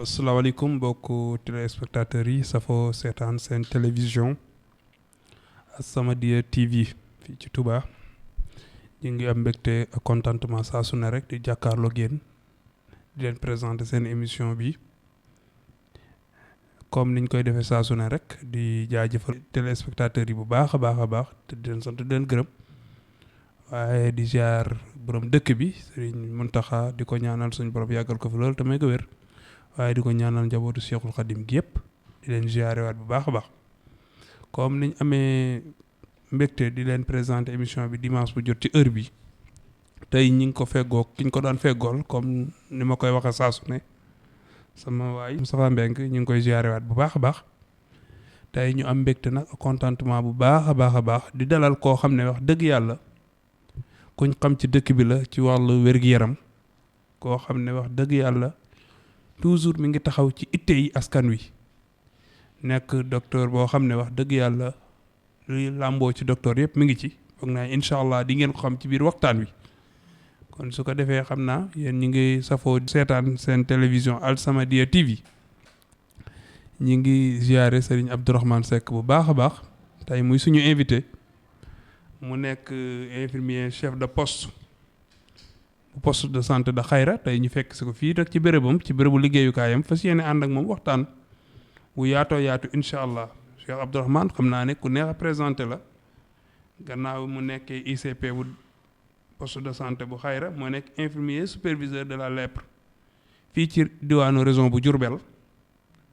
asalaamaaleykum mbokku téléspectateurs yi safoo seetaan seen télévision As-Samadiyya TV fii ci Touba ñu ngi am mbégte ak contentement saa su ne rek di jàkkaarloo ak yéen di leen présenter seen émission bi comme niñ koy defee saa su ne rek di jaajëfal téléspectateurs yi bu baax a baax te di leen sant di leen gërëm waaye di ziar borom dëkk bi Serigne Mountakha di ko ñaanal suñu borom yàggal ko fi loolu te may ko wér. waaye di ko ñaanal njabootu Cheikhul Khadim gi yëpp di leen ziare waat bu baax a baax comme niñ amee mbégte di leen présenter émission bi dimanche bu jot ci heure bi tey ñi ngi ko feggoog ki ñu ko daan feggool comme ni ma koy waxee saa su ne sama waay Moustapha Mbengue ñu ngi koy ziare waat bu baax a baax tey ñu am mbégte nag contentement bu baax a baax di dalal koo xam ne wax dëgg yàlla kuñ xam ci dëkk bi la ci wàllu wér-gu-yaram koo xam ne wax dëgg yàlla toujours mi ngi taxaw ci itte yi askan wi nekk docteur boo xam ne wax dëgg yàlla luy làmboo ci docteur yëpp mi ngi ci foog naa incha allah di ngeen ko xam ci biir waxtaan wi kon su ko defee xam naa yéen ñi ngi safoo seetaan seen télévision As-Samadiyya TV ñi ngi ziare Serigne Abdourahmane Seck bu baax a baax tey muy suñu invité mu nekk infirmier chef de poste de santé de Xayra tey ñu fekk si ko fii rek ci bérébu liggéeyukaayam fas yéene ànd ak moom waxtaan bu yaatoo yaatu incha allah Cheikh Abdourahmane xam naa ne ku neex a présenté la gannaaw mu nekkee ICP bu poste de santé bu Xayra moo nekk infirmier superviseur de la lèpre fii ci diwaanu région bu Diourbel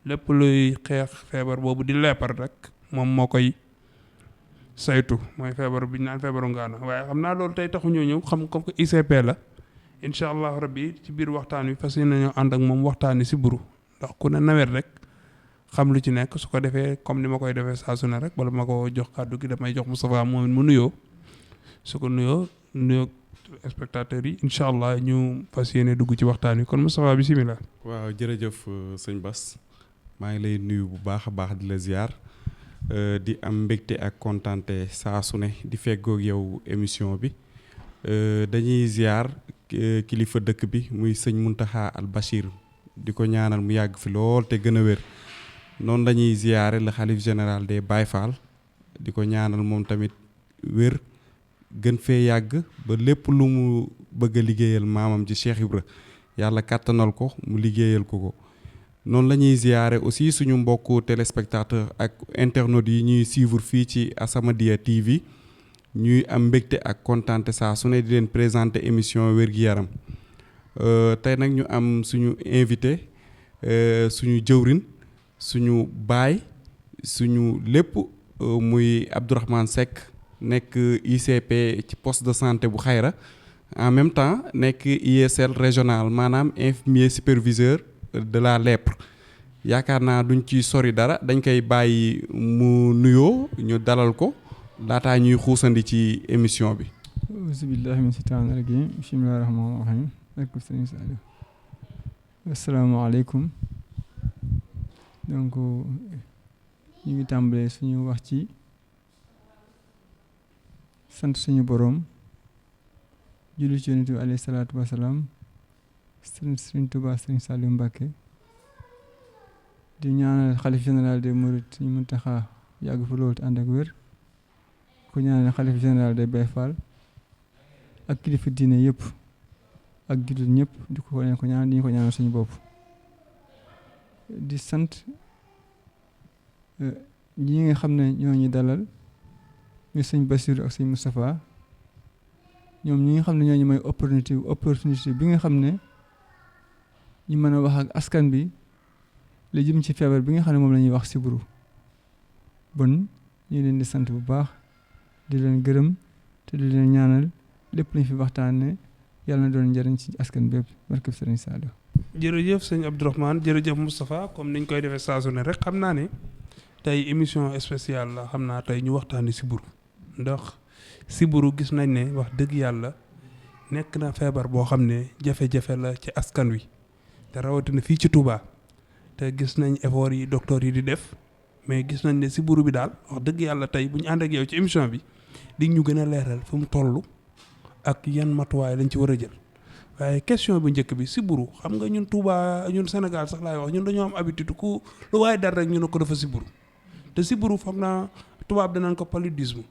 lépp luy xeex feebar boobu di lèpre rek moom moo koy saytu mooy feebar bi ñu naan feebaru ngaana waaye xam naa loolu tey taxu ñoo ñëw xam comme que ICP la incha allah rabbi ci biir waxtaan wi fas yéene nañoo ànd ak moom waxtaani si buru ndax ku ne nawet rek xam lu ci nekk su ko defee comme ni ma koy defee saa su ne rek bala ma ko jox kàddu gi damay jox Moustapha moom mu nuyoo su ko nuyoo spectateurs yi incha allah ñu fas yéene dugg ci waxtaan wi kon Moustapha bisimilah. waaw jërëjëf sëñ Bass maa ngi lay nuyu bu baax a baax di la ziar di am mbégte ak kontante saa su ne di feggoog yow émission bi dañuy ziar. Kilifa dëkk bi muy sëñ Mountakha Al Bachir di ko ñaanal mu yàgg fi lool te gën a wér noonu lañuy ziyaare le xalif général des Baye Fall di ko ñaanal moom tamit wér gën fee yàgg ba lépp lu mu bëgg a liggéeyal maamam ci Cheikh Ibra yàlla kàttanal ko mu liggéeyal ko noonu la ñuy ziyaare aussi suñu mbokku téléspectateur ak internautes yi ñuy suivre fii ci As-Samadiyya TV ñuy am mbégte ak kontaante saa su ne di leen présenter émission wér-gi-yaram tey nag ñu am suñu invité suñu jëwrin suñu baay suñu lépp muy Abdourahmane Seck nekk ICP ci poste de santé bu Xayra en même temps nekk ISL régional maanaam infirmier superviseur de la lèpre yaakaar naa duñ ci sori dara dañ koy bàyyi mu nuyoo ñu dalal ko laataa ñuy xuusandi ci émission bi. auzubillahi min shaytaani rajiim bismillahi rahmaani rahiim barke Sëriñ Saaliw asalaamaaleykum donc ñu ngi tàmbalee suñu wax ci sant suñu boroom julli ci Yonent bi alayhi salaatu wa salaam Sëriñ Tuubaa Sëriñ Saaliw Mbàkke di ñaanal xalif général des mourides Sëriñ Muntaxa yàgg fa loolu te ànd ak wér ku ñaanal xalif général des Baye Fall ak kilifa diine yëpp ak jullit ñëpp di ko leen ko ñaan di ñu ko ñaanal suñu bopp di sant ñi nga xam ne ñoo ñu dalal ñu sëñ Bassirou ak sëñ Moustapha ñoom ñi nga xam ne ñoo ñu may opportunité bi nga xam ne ñu mën a wax ak askan bi li jëm ci feebar bi nga xam ne moom la ñuy wax sibbiru bon ñu leen di sant bu baax di leen gërëm te di leen ñaanal lépp lañ fi waxtaanee yàlla na doon njëriñ ci askan bépp barke Sëriñ Saaliw. jërëjëf sëñ Abdourahmane jërëjëf Moustapha comme niñ koy defee saa su ne rek xam naa ne tey émission spéciale la xam naa tey ñu waxtaanee sibbiru ndax sibbiru gis nañ ne wax dëgg yàlla nekk na feebar boo xam ne jafe-jafe la ci askan wi te rawatina fii ci Touba te gis nañ effort yi docteur yi di def mais gis nañ ne sibbiru bi daal wax dëgg yàlla tey bu ñu ànd ak yow ci émission bi di ñu gën a leeral fu mu toll ak yan matuwaay lañ ci war a jël waaye question bu njëkk bi siburu xam nga ñun Touba ñun Sénégal sax laay wax ñun dañoo am habitude ku lu waaye dar rek ñu ne ko dafa siburu te siburu foog naa tubaab danañ ko paludisme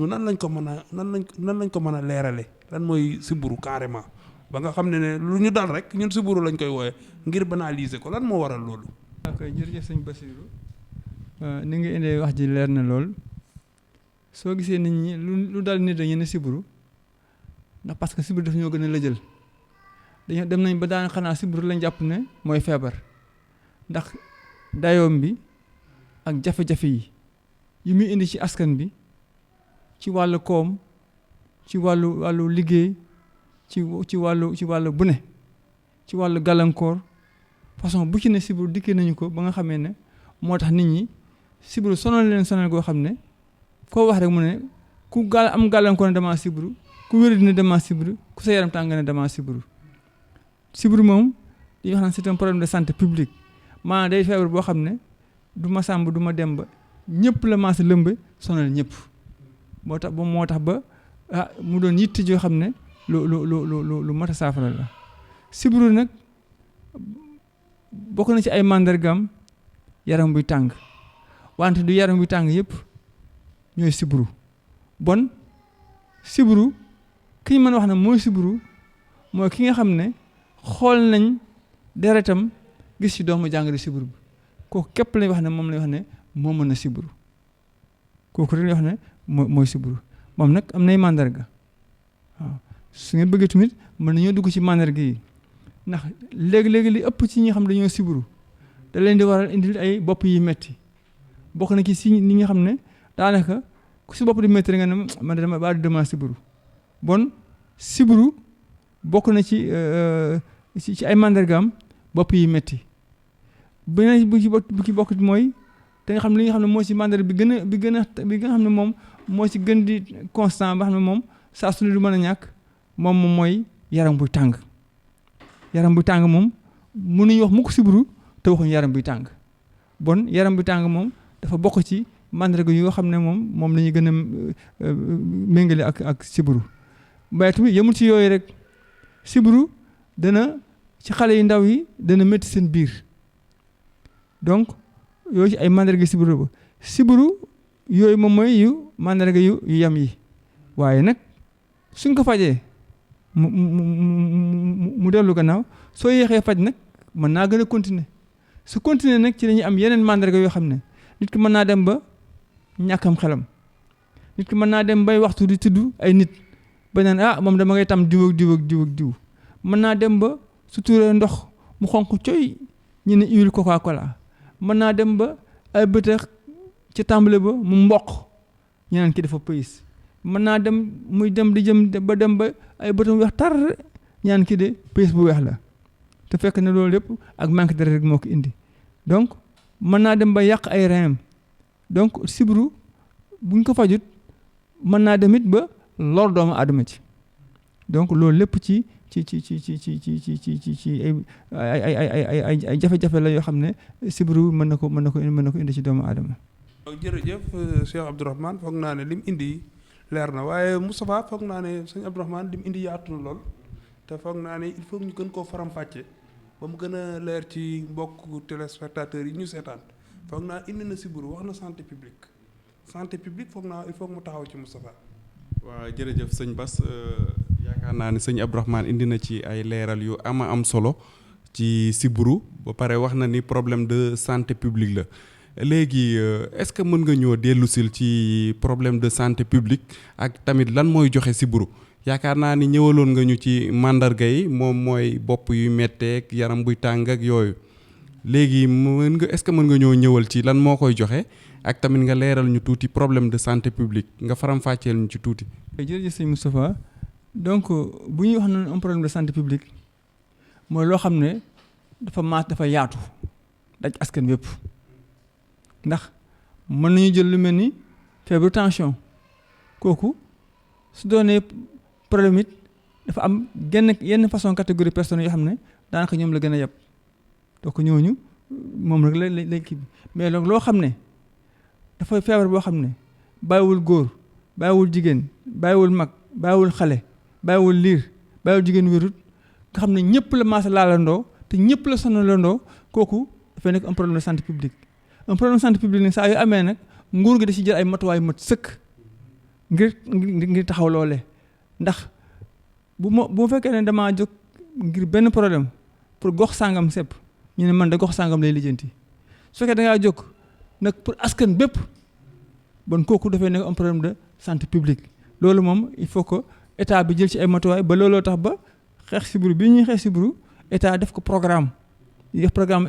nan lañ ko mën a nan lañ ko mën a leerale lan mooy siburu carrément ba nga xam ne lu ñu dal rek ñun siburu lañ koy wooye ngir banaliser ko lan moo waral loolu. ok jërëjëf sëñ Bassirou ni nga indee wax ji leer na lool soo gisee nit ñi lu dal nit dañu ne siburu ndax parce que siburu daf ñoo gën a lëjël dañoo dem nañ ba daan xanaa siburu lañ jàpp ne mooy feebar ndax dayoom bi ak jafe-jafe yi muy indi ci askan bi ci wàllu koom ci wàllu liggéey ci wàllu bu ne ci wàllu gàllankoor façon bu ci ne siburu dikkee nañu ko ba nga xamee ne moo tax nit ñi siburu sonal leen sonal goo xam ne koo wax rek mu ne ku am gàllankoor ne dama siburu ku wér ne dama siburu ku sa yaram tàng ne dama siburu moom dañuy wax naan c'est un problème de santé publique maanaam day feebar boo xam ne du ma sàmb du ma dem ba ñëpp la maas lëmb sonal ñëpp moo tax ba mu doon yitte joo xam ne lu mat a saafara la siburu nag bokk na ci ay màndargaam yaram buy tàng wante du yaram buy tàng yëpp ñooy siburu bon siburu ki ñu mën a wax ne mooy siburu mooy ki nga xam ne xool nañ deretam gis ci doomu jàngoro siburu bi kooku képp lañ wax ne moom lañ wax ne moo mën a siburu kooku rek lañ wax ne mooy siburu moom nag am nay màndarga waaw su ngeen bëggee tamit mën nañoo dugg ci màndarga yi ndax léegi-léegi li ëpp ci ñi xam dañoo siburu da leen di waral indil ay bopp yi metti bokk na ci si ñi nga xam ne daanaka ku si bopp di metti nga ne man dama siburu bon siburu bokk na ci ay màndargaam bopp yi metti beneen bu ci bokk mooy te nga xam ne li nga xam ne moo ci màndarga bi nga xam ne moom moo ci gën di constant ba xam ne moom saa su ne du mën a ñàkk moom mooy yaram buy tàng moom mënuñu wax mukk siburu te waxuñu yaram buy tàng bon yaram buy tàng moom dafa bokk ci màndarga yoo xam ne moom la ñuy gën a méngale ak siburu waaye tamit yemul ci yooyu rek siburu dana ci xale yu ndaw yi dana métti seen biir donc yooyu ci ay màndarga siburu ba siburu yooyu moom mooy yu màndarga yu yam yi waaye nag suñ ko fajee mu dellu gannaaw soo yéexee faj nag mën naa gën a continuer su continuer nag ci lañuy am yeneen màndarga yoo xam ne nit ki mën naa dem ba ñàkkam xelam nit ki mën naa dem bay waxtu di tudd ay nit ba naan moom dama ngay tam diw ak diw mën naa dem ba su tuuree ndox mu xonq coy ñu ne huile Coca-Cola mën naa dem ba ay bëtëx ci tàmbale ba mu mboq ñu naan ki dafa pëyis mën naa dem muy dem di jëm ba dem ba ay bëtam weex tar ñaan ki de pëyis bu weex la te fekk ne loolu lépp ak manque de rek moo ko indi donc mën naa dem ba yàq ay rein donc siburu buñ ko fajut mën naa demit ba lor doomu aadama ci donc loolu lépp ci ay jafe-jafe la yoo xam ne siburu mën na ko indi ci doomu aadama. jërëjëf Cheikh Abdourahmane foog naa ne lim indi leer na waaye Moustapha foog naa ne sëñ Abdourahmane lim indi yaatu na lool te foog naa ne il faut ñu gën koo faram-fàcce ba mu gën a leer ci mbokk téléspectateurs yi ñu seetaan foog naa indi na siburu wax na santé publique foog naa il faut mu taxaw ci Moustapha. waaw jërëjëf sëñ Bass yaakaar naa ne sëñ Abdourahmane indi na ci ay leeral yu am solo ci siburu ba pare wax na ni problème de santé publique la léegi est-ce que mën nga ñëw dellusil ci problème de santé publique ak tamit lan mooy joxe siburu yaakaar naa ni ñëwaloon nga ñu ci màndarga yi moom mooy bopp yu metteek yaram buy tàng ak yooyu léegi est-ce que mën nga ñëw ñëwal ci lan moo koy joxe ak tamit nga leeral ñu tuuti problème de santé publique nga faram-fàcceel ñu ci tuuti. jërëjëf sëñ Moustapha donc bu ñuy wax noonu un problème de santé publique mooy loo xam ne dafa yaatu daj askan wépp ndax mën nañu jël lu mel ni feebaru tension kooku su doonee problème it dafa am yenn façon catégorie personnes yoo xam ne daanaka ñoom la gën a yab donc ñooñu moom rek la kii bi mais donc loo xam ne dafa feebar boo xam ne bàyyiwul góor bàyyiwul jigéen bàyyiwul mag bàyyiwul xale bàyyiwul liir bàyyiwul jigéen wérut nga xam ne ñëpp la maasa laalandoo te ñëpp la sonalandoo kooku dafay nekk un problème de santé publique un problème de santé publique nag saa yu amee nag nguur gi da ci jël ay matuwaay mat sëkk ngir taxaw loole ndax bu fekkee ne damaa jóg ngir benn problème pour gox sangam sepp ñu ne man da gox sangam lay lijjanti su fekkee da ngaa jóg nag pour askan bépp bon kooku dafay nekk un problème de santé publique loolu moom il faut que état bi jël ci ay matuwaay ba looloo tax ba xeex sibiru bi ñuy xeex sibiru état def ko programme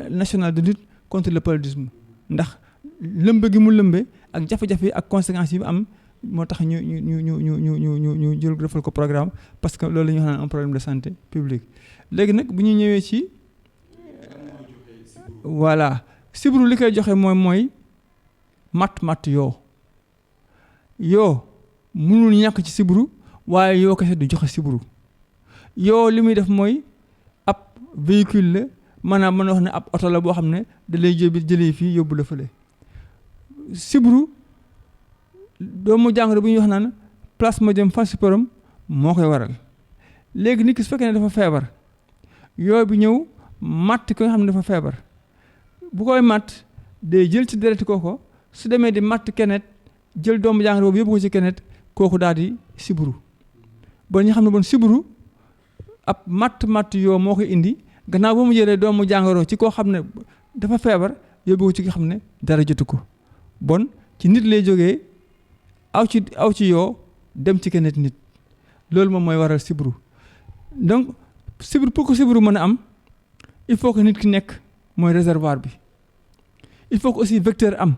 national de lutte contre le paludisme ndax lëmbe gi mu lëmbe ak jafe-jafe ak conséquences yi mu am moo tax ñu jël defal ko programme parce que loolu la ñuy wax naan un problème de santé publique léegi nag bu ñu ñëwee ci voilà sibiru li koy joxe mooy matt yoo mënul ñàkk ci sibiru waaye yoo kese du joxe sibiru yoo li muy def mooy ab véhicule la maanaam mën a wax ne ab oto la boo xam ne da lay jëlee fii yóbbu la fële sibiru doomu jàngoro bi ñuy wax naan Plasmodium falciparum moo koy waral léegi nit ki su fekkee ne dafa feebar yoo bi ñëw matt ko nga xam ne dafa feebar bu koy matt day jël ci deret kooko su demee di matt kenet jël doomu jàngoro boobu yóbbu ko ci kenet kooku daal di sibiru bon ñu xam ne bon sibiru ab matt yoo moo koy indi gannaaw ba mu jëlee doomu jàngoro ci koo xam ne dafa feebar yóbbu ko ci nga xam ne dara jotu ko bon ci nit lay jógee aw ci yoo dem ci kenet nit loolu moom mooy waral sibiru donc sibiru pour que sibiru mën a am il faut que nit ki nekk mooy réservoir bi il faut que aussi vecteur am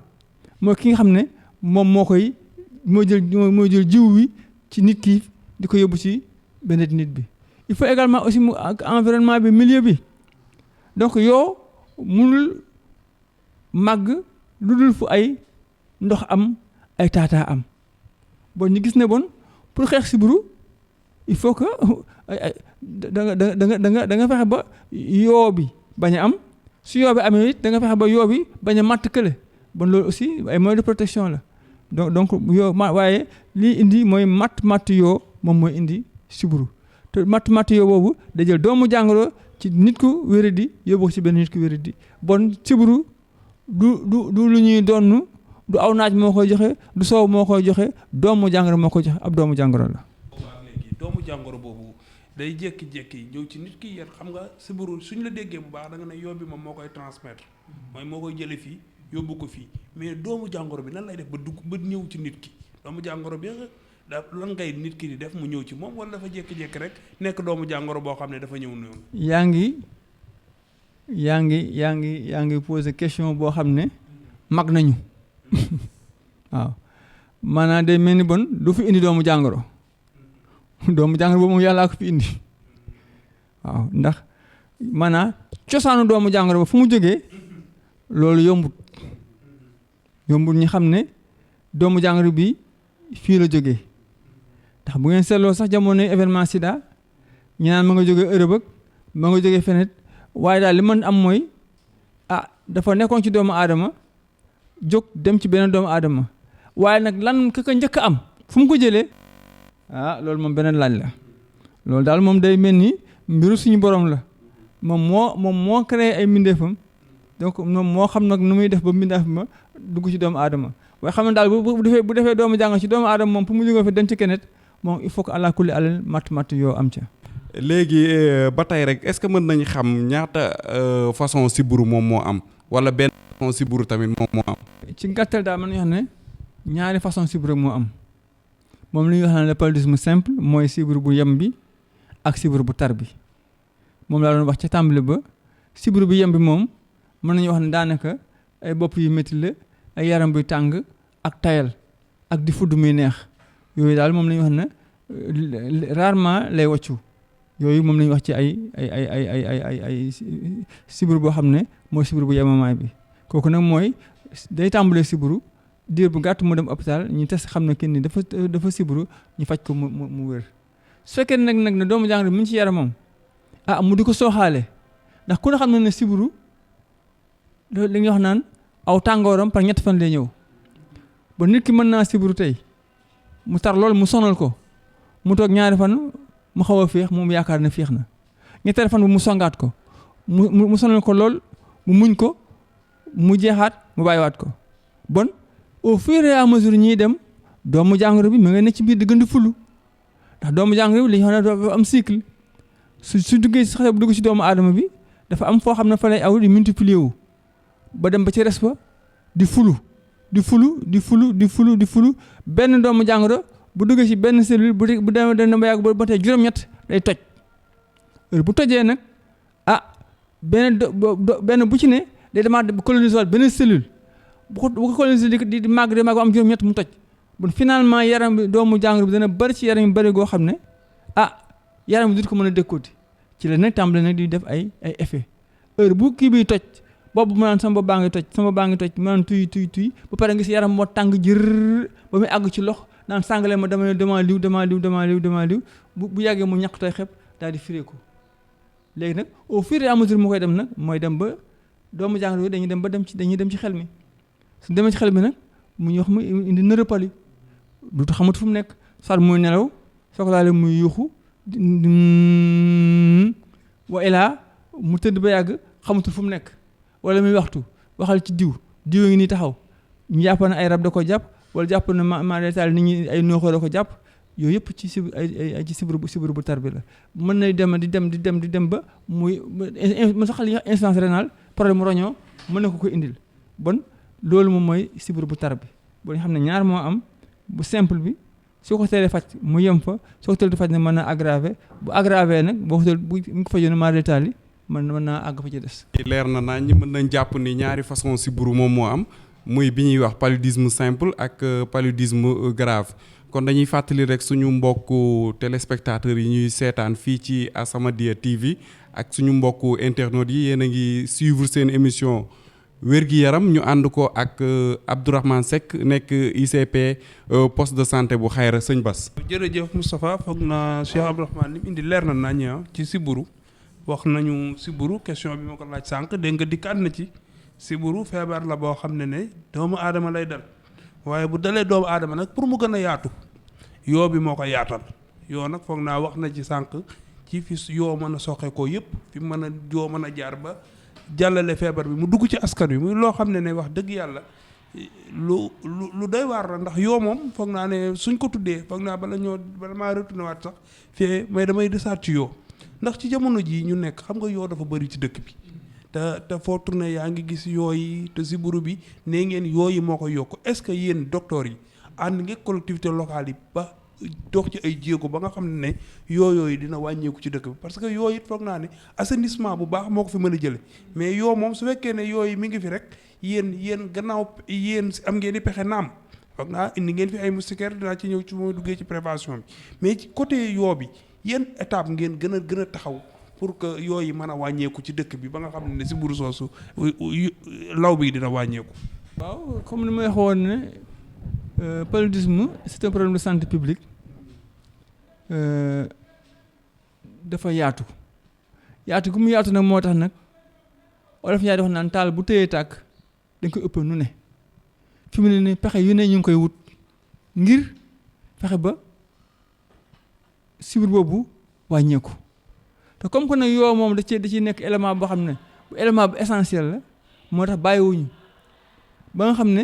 mooy ki nga xam ne moom mooy jël jiw wi ci nit ki di ko yóbbu ci beneen nit bi il faut également aussi mu ak environnement bi milieu bi donc yoo munul màgg lu dul fu ay ndox am ay taataa am bon ñu gis ne bon pour xeex sibiru il faut que da nga fexe ba yoo bi bañ a am su yoo bi amee it da nga fexe ba yoo bi bañ a matt kële bon loolu aussi ay moyens de protection la donc yoo waaye lii indi mooy matt yoo moom mooy indi sibiru te matt yoo boobu da jël doomu jàngoro ci nit ku wéradi yóbbu ko ci benn nit ku wéradi bon sibiru du lu ñuy donn du aw naaj moo koy joxe du soow moo koy joxe doomu jàngoro moo koy joxe ab doomu jàngoro la. léegi doomu jàngoro boobu day jékki-jékki ñëw ci nit ki yar xam nga sibiru suñ la déggee bu baax da nga ne yoo bi moom moo koy transmettre mooy moo koy jële fii yóbbu ko fii mais doomu jàngoro bi nan lay def ba ñëw ci nit ki doomu jàngoro bi lan ngay nit ki di def mu ñëw ci moom wala dafa jékki-jékki rek nekk doomu jàngoro boo xam ne dafa ñëw noonu. yaa ngi posé question boo xam ne mag nañu waaw maanaam day mel ni bon du fi indi doomu jàngoro boobu moom yàllaa ko fi indi waaw ndax maanaam cosaanu doomu jàngoro ba fu mu jógee loolu yombut ñi xam ne doomu jàngoro bi fii la jógee ndax bu ngeen seetloo sax jamono événement sida ñu naan ma nga jógee Europe ak ma nga jógee feneen waaye daal li man am mooy dafa nekkoon ci doomu aadama jóg dem ci beneen doomu aadama waaye nag lan ka njëkk am fu mu ko jëlee loolu moom beneen laaj la loolu daal moom day mel ni mbiru suñu borom la moom moo créé ay mbindeefam donc moom moo xam nag nu muy def ba mbindeef ma dugg ci doomu aadama waaye xam ne daal bu defee doomu jàngoro ci doomu aadama moom pour mu jógee fi dem ci kenet moom il faut que àla kulli alal matt yoo am ca. léegi ba tey rek est-ce que mën nañ xam ñaata façon sibiru moom moo am wala benn façon sibiru tamit moom moo am. ci gàttal daal mën nañu wax ne ñaari façon sibiru moo am moom li ñuy wax ne le paludisme simple mooy sibiru bu yem bi ak sibiru bu tar bi moom laa doon wax ca tàmbali ba sibiru bu yem bi moom mën nañu wax ne daanaka ay bopp yu métti la ay yaram buy tàng ak tayal ak di fudd muy neex yooyu daal moom la ñuy wax ne rarement lay wàccu yooyu moom la ñuy wax ci ay sibiru boo xam ne mooy sibiru bu yemamaay bi kooku nag mooy day tàmbalee sibiru diir bu gàtt mu dem hôpital ñu test xam ne kenn ni dafa sibiru ñu faj ko mu wér su fekkee nag ne doomu jàngoro bi mu ngi ci yaramam mu di ko sooxaale ndax ku ne xam ne sibiru li ñuy wax naan aw tàngooram par ñetti fan lay ñëw ba nit ki mën naa sibiru tey mu tar loolu mu sonal ko mu toog ñaari fan mu xaw a féex moom yaakaar ne féex na ñetteelu fan bi mu songaat ko mu sonal ko lool mu muñ ko mu jeexaat mu bàyyiwaat ko bon au fur et à mesure ñiy dem doomu jàngoro bi mu nga ne ci biir di gën di fulu ndax doomu jàngoro bi li ñu xam ne dafa am cycle su duggee si xale bu dugg si doomu aadama bi dafa am foo xam ne fa lay aw di multiplier wu ba dem ba ci res ba di fulu benn doomu jàngoro bu duggee si benn cellule bu demee ba yàgg ba tey juróom-ñett day toj bu tojee nag benn bu ci ne day demaat coloniser waat benn cellule bu ko coloniser di màgg ba am juróom-ñett mu toj bon finalement yaram bi doomu jàngoro bi dana bëri ci yaram yi bëri goo xam ne yaram bi du ko mën a dékkooti ci la nag tàmbale nag di def ay effet heure bu kii biy toj boobu mu naan sama bopp baa ngi toj mu naan tuy ba pare nga si yaram moo tàng jër ba muy àgg ci lox naan sàngale ma dama liw bu yàggee mu ñàkk tooy xepp daal di firee ko léegi nag au fur et à mesure mu koy dem nag mooy dem ba doomu jàngoro yi dañuy dem ci xel mi su demee ci xel mi nag mu ñu wax mu indi neuropathie du xamut fu mu nekk soit muy nelaw soo ko laalee muy yuuxu wa ilaa mu tëdd ba yàgg xamatul fu mu nekk wala muy waxal ci diw ngi nii taxaw ñu jàpp ne ay rab da ko jàpp wala jàpp ne ma détail nit ñi ay nooxoo da ko jàpp yooyu yëpp ci sibiru bu tar bi la mën na di dem ba muy mën sax li insuffisance rénale problème roñoo mën na ko indil bon loolu moom mooy sibiru bu tar bi boo xam ne ñaar moo am bu simple bi soo ko teelee faj mu yem fa soo ko teelee faj ne mën na aggravé bu aggravé nag boo ko teelee bu ko fajoon ma détail mën naa àgg fa ci des. leer na naa ñi mën nañ jàpp ni ñaari façon sibiru moom moo am muy bi ñuy wax paludisme simple ak paludisme grave kon dañuy fàttali rek suñu mbokku téléspectateurs yi ñuy seetaan fii ci As-Samadiyya TV ak suñu mbokku internautes yi yéen a ngi suivre seen émission wér-gi-yaram ñu ànd ko ak Abdourahmane Seck nekk ICP poste de santé bu Xayra sëñ Bass. jërëjëf Moustapha foog na Cheikh Abdourahmane li mu indi leer na nañ ci siburu wax nañu siburu question bi ma ko laaj sànq dégg nga dikkaat na ci siburu feebar la boo xam ne doomu aadama lay dal waaye bu dalee doomu aadama nag pour mu gën a yaatu yoo bi moo ko yaatal yoo nag foog naa wax na ci sànq ci fi yoo mën a soxe ko yëpp fi mën a yoo mën a jaar ba jàllale feebar bi mu dugg ci askan wi muy loo xam ne wax dëgg yàlla lu doy waar la ndax yoo moom foog naa ne suñ ko tuddee foog naa bala maa retourné waat sax fii mais damay desaat ci yoo ndax ci jamono jii ñu nekk xam nga yoo dafa bëri ci dëkk bi te foo tourné yaa ngi gis yooyu te siburu bi nee ngeen yooyu moo ko yokk est-ce que yéen docteur yi ànd ngeen collectivité locale yi ba dox ci ay jéego ba nga xam ne yooyu dina wàññeeku ci dëkk bi parce que yooyu it foog naa ne assainissement bu baax moo ko fi mën a jële mais yoo moom su fekkee ne yooyu mi ngi fi rek yéen gannaaw yéen am ngeen di pexe naam foog naa indi ngeen fi ay moustiquaires dinaa ci ñëw ci mooy duggee ci prévention bi mais ci côté yoo bi yéen étape ngeen gën a taxaw pour que yooyu mën a wàññeeku ci dëkk bi ba nga xam ne si buru soosu law bi dina wàññeeku. waaw comme ni may waxoon ne paludisme c'est un problème de santé publique dafa yaatu gu mu yaatu nag moo tax nag olof yaa di wax naan taal bu tëyee tàkk dañ koy ëpp nu ne fi mu ne ni pexe yu ne ñu ngi koy wut ngir fexe ba sibir boobu wàññeeku te comme que nag yoo moom da ciy nekk élément boo xam ne bu élément bu essentiel la moo tax bàyyiwuñu ba nga xam ne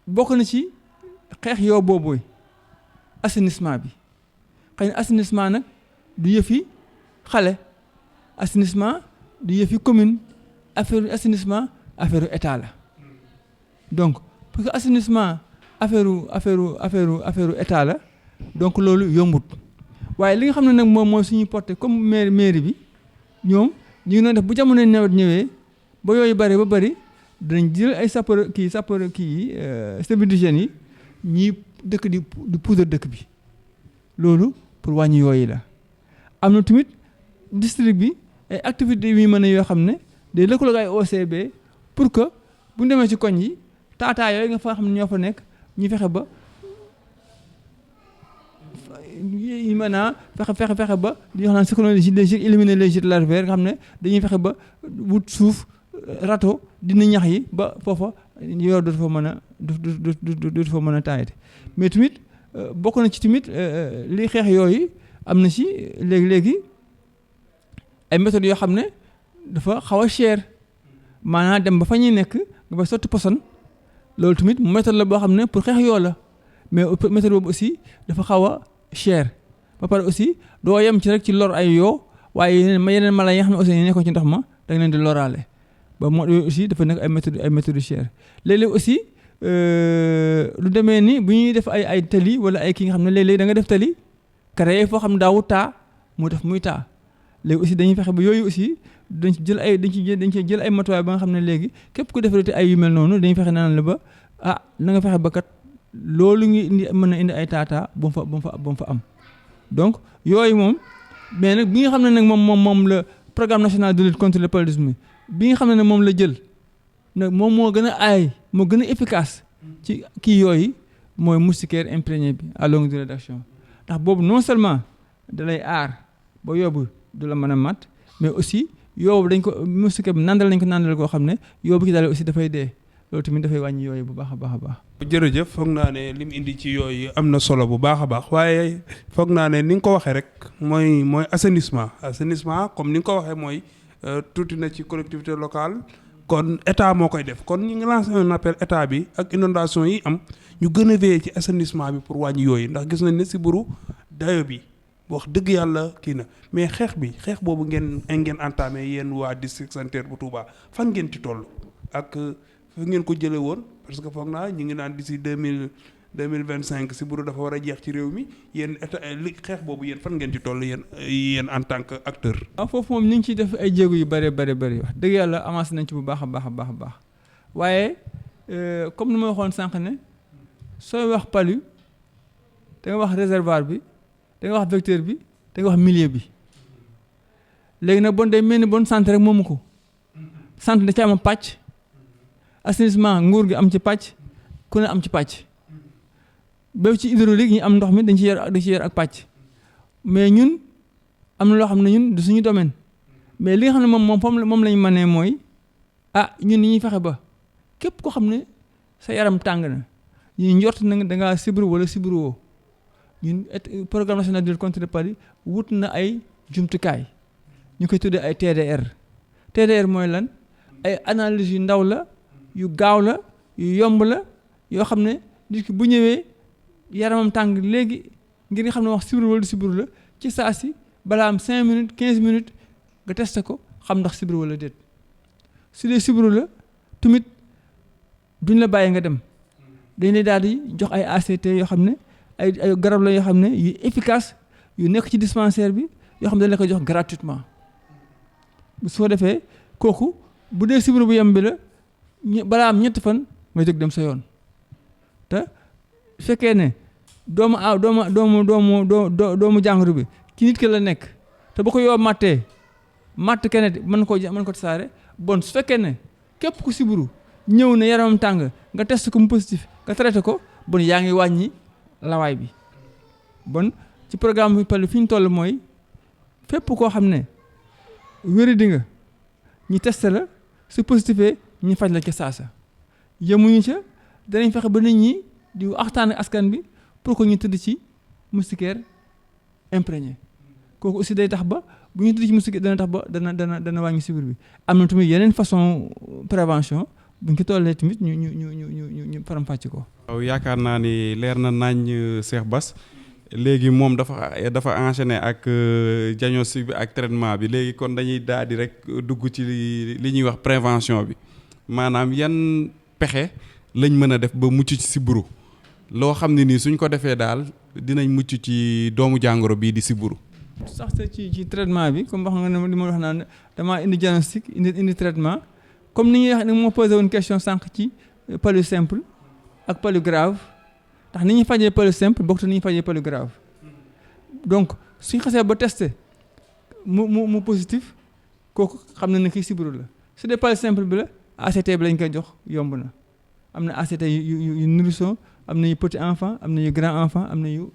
bokk na ci xeex yoo boobu assainissement bi xëy na assainissement nag du yëfi xale assainissement du yëfi commune affaire assainissement affaire état la donc parce que assainissement affaire état la donc loolu yombut waaye li nga xam ne nag moom mooy suñuy porté comme mairie bi ñoom ñu ngi doon def bu jamono nawet ñëwee ba yooyu bari danañ jël ay sapeur service d'hygiène yi ñii dëkk di poudre dëkk bi loolu pour wàññi yooyu la am na tamit district bi ay activités yu mën a yoo xam ne day lëkkaloo ay OCB pour que bu ñu demee ci koñ yi taataa yooyu nga fa xam ne ñoo fa nekk ñu fexe ba fexe ba di wax naan psychologie des gîtes éliminer les gîtes larvaires nga xam ne dañuy fexe ba wut suuf rato dina ñax yi ba foofa yoo dootu fa mën a taayate mais tamit bokk na ci tamit li xeex yooyu am na ci léegi ay méthodes yoo xam ne dafa xaw a cher maanaam dem ba fa ñuy nekk nga ba sotti poson loolu tamit méthode la boo xam ne pour xeex yoo la mais méthode boobu aussi dafa xaw a cher ba pare aussi doo yem ci rek ci lor ay yoo waaye yeneen mala yi nga xam ne aussi ñu nekkoon ci ndox ma da nga leen di loraale ba moo yooyu aussi dafa nekk ay méthodes cher léeg-léeg aussi lu demee ni bu ñuy def ay tali wala ay kii nga xam ne léeg-léeg da nga def tali créé foo xam ne daawu taa mu def muy taa léegi aussi dañuy fexe ba yooyu aussi dañ ci jël ay matuwaay ba nga xam ne léegi képp ku defaree ay yu mel noonu dañuy fexe naan la ba na nga fexe ba kat loolu ngi indi mën na indi ay taataa ba mu fa am donc yooyu moom mais nag bi nga xam ne nag moom la programme national de lutte contre le paludisme bi nga xam ne moom la jël nag moom moo gën a aay moo gën a efficace ci kii yooyu mooy moustiquaire imprégné bi à longue durée d'action ndax boobu non seulement da lay aar ba yóbbu du la mën a mat mais aussi yoobu dañ ko moustiquaire bi nandal koo xam ne yóbbu ci daal aussi dafay dee loolu tamit dafay wàññi yooyu bu baax a baax a baax. jërëjëf foog naa ne lim indi ci yooyu am na solo bu baax a baax waaye foog naa ne ni nga ko waxee rek mooy assainissement comme ni nga ko waxee mooy tuuti na ci collectivité locale kon état moo koy def kon ñu ngi lancé un appel état bi ak inondation yi am ñu gën a veiller ci assainissement bi pour wàññi yooyu ndax gis nañ ne sibiru dayo bi wax dëgg yàlla kii na mais xeex boobu ngeen entamé yéen waa district sanitaire bu Touba fan ngeen ci toll ak fa ngeen ko jëlee woon parce que foog naa ñu ngi naan d'ici 2025 sibiru dafa war a jeex ci réew mi yéen état li xeex boobu yéen fan ngeen ci toll yéen en tant que acteur. waaw foofu moom ñu ngi ciy def ay jéego yu bëri wax dëgg yàlla avancé nañ ci bu baax a baax waaye comme ni ma waxoon sànq ne sooy wax palu da nga wax réservoir bi da nga wax vecteur bi da nga wax milieu bi léegi nag bon day mel ni bon santé rek moomu ko santé da ci am pàcc assainissement nguur gi am ci pàcc ku ne am ci pàcc ba ci hydraulique ñi am ndox mi dañ ci yor ak pàcc mais ñun am na loo xam ne ñun du suñu domaine mais li nga xam ne moom lañ mënee mooy ñun ni ñuy fexe ba képp koo xam ne sa yaram tàng na ñu njort na da ngaa sibiru wala sibiru woo ñun programme national de lutte contre le paludisme wut na ay jumtukaay ñu koy tuddee ay TDR mooy lan ay analyse yu ndaw la yu gaaw la yu yomb la yoo xam ne nit ki bu ñëwee yaramam tàng léegi ngir nga xam ne wax sibiru wala du sibiru la ci saa si balaa am 5 minutes 15 minutes nga testé ko xam ndax sibiru wala déet su dee sibiru la tamit duñ la bàyyi nga dem dañ lay daal di jox ay ACT yoo xam ne ay garab la yoo xam ne yu efficace yu nekk ci dispensaire bi yoo xam ne dañ la ko jox gratuitement soo defee kooku bu dee sibiru bu yem bi la balaa am 7 fan nga jóg dem sa yoon te su fekkee ne doomu jàngoro bi ci nit ki la nekk te bu ko yoo matt keneen mën ko tasaare bon su fekkee ne képp ku sibiru ñëw ne yaramam tàng nga test ko mu positif nga traité ko bon yaa ngi wàññi lawaay bi bon ci programme bi palu fi ñu toll mooy fépp koo xam ne wéri nga ñu testé la su positifee ñu faj la ca saasa yemuñu ca danañ fexe ba nit ñi di waxtaan ak askan bi pour que ñu tëdd ci moustiquaire imprégné kooku aussi day tax ba bu ñu tëdd ci moustiquaire dana tax ba dana wàññi sibir bi am na tamit yeneen façon prévention buñ ko tollee tamit ñu faram-fàcce ko. waaw yaakaar naa ni leer na nañ Cheikh Bass léegi moom dafa enchaîner ak diagnostic bi ak traitement bi léegi kon dañuy daal di rek dugg ci li ñuy wax prévention bi maanaam yan pexe lañ mën a def ba mucc ci sibiru loo xam ne nii suñ ko defee daal dinañ mucc ci doomu jàngoro bii di sibiru. sax ci traitement bi comme wax nga ne li ma wax naan damaa indi diagnostic indi traitement comme ni ñuy wax ne moo posé woon question sànq ci palu simple ak palu grave ndax ni ñuy fajee palu simple bokk te ni ñuy fajee palu grave donc suñ xasee ba testé mu positif kooku xam na ne kii sibiru la su dee palu simple bi la ACT bi lañ koy jox yomb na am na ACT yu nourrisson am na yu petit enfant am na yu grand enfant am na yu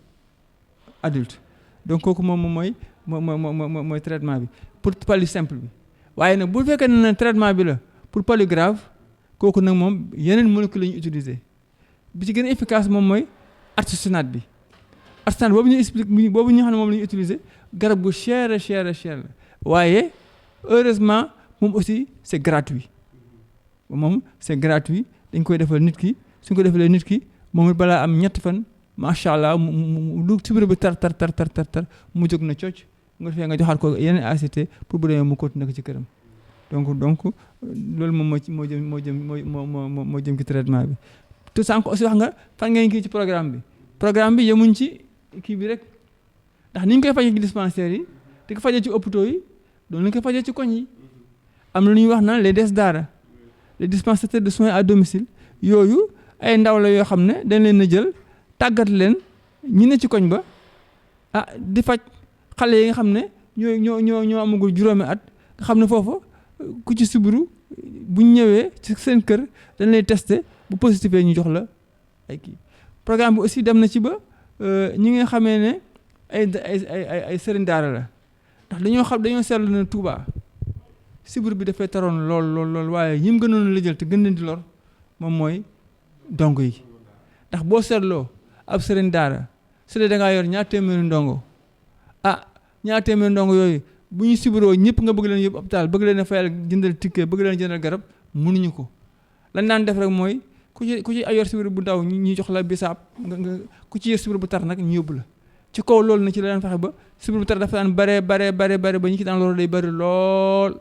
adulte donc kooku moom mooy traitement bi pour palu simple bi waaye nag bu fekkee ne traitement bi la pour palu grave kooku nag moom yeneen molécule la ñu utiliser bi ci gën a efficace moom mooy artesunate bi artesunate boobu ñu explique boobu ñu xam ne moom la ñu utiliser garab gu cher la waaye heureusement moom aussi c'est gratuit moom c'est gratuit dañ koy defal nit ki suñ ko defalee nit ki moom it balaa am ñetti fan macha allah mu lu sibiru bi tar mu jóg na cooc nga defee nga joxaat ko yeneen ACT pour bu demee mu continuer ko ci këram donc loolu moom moo jëm ci traitement bi te sànq aussi wax nga fan ngeen kii ci programme bi yemuñ ci kii bi rek ndax ni ñu koy fajee ci dispensaires yi di ko fajee ci hôpitaux yi doon lañ koy fajee ci koñ yi am na lu ñuy wax naan les des daara les dispensateurs de soins à domicile yooyu ay ndaw la yoo xam ne dañ leen a jël tàggat leen ñi ne ci koñ ba di faj xale yi nga xam ne ñoo amagul juróomi at nga xam ne foofu ku ci sibiru buñ ñëwee ci seen kër dañ lay testé bu positif ñu jox la ay kii programme bi aussi dem na ci ba ñi nga xamee ne ay sëriñ daara la ndax dañoo seetlu ne Touba sibiru bi dafay taroon lool waaye ñi mu gënoon la jël te gën leen di lor moom mooy ndongo yi ndax boo seetloo ab sëriñ daara su dee da ngaa yor ñaar téeméeri ndongo ñaar téeméeri ndongo yooyu bu ñu sibiroo ñëpp nga bëgg leen yóbbu hôpital bëgg leen a fayal jëndal ticket bëgg leen jëndal garab mënuñu ko lañ daan def rek mooy ku ci yor sibir bu ndaw ñu jox la bisaab nga ku ci yor sibir bu tar nag ñu yóbbu la ci kaw loolu na ci la daan fexe ba sibir bu tar dafa daan bare ba ñu ci daan loolu day bari lool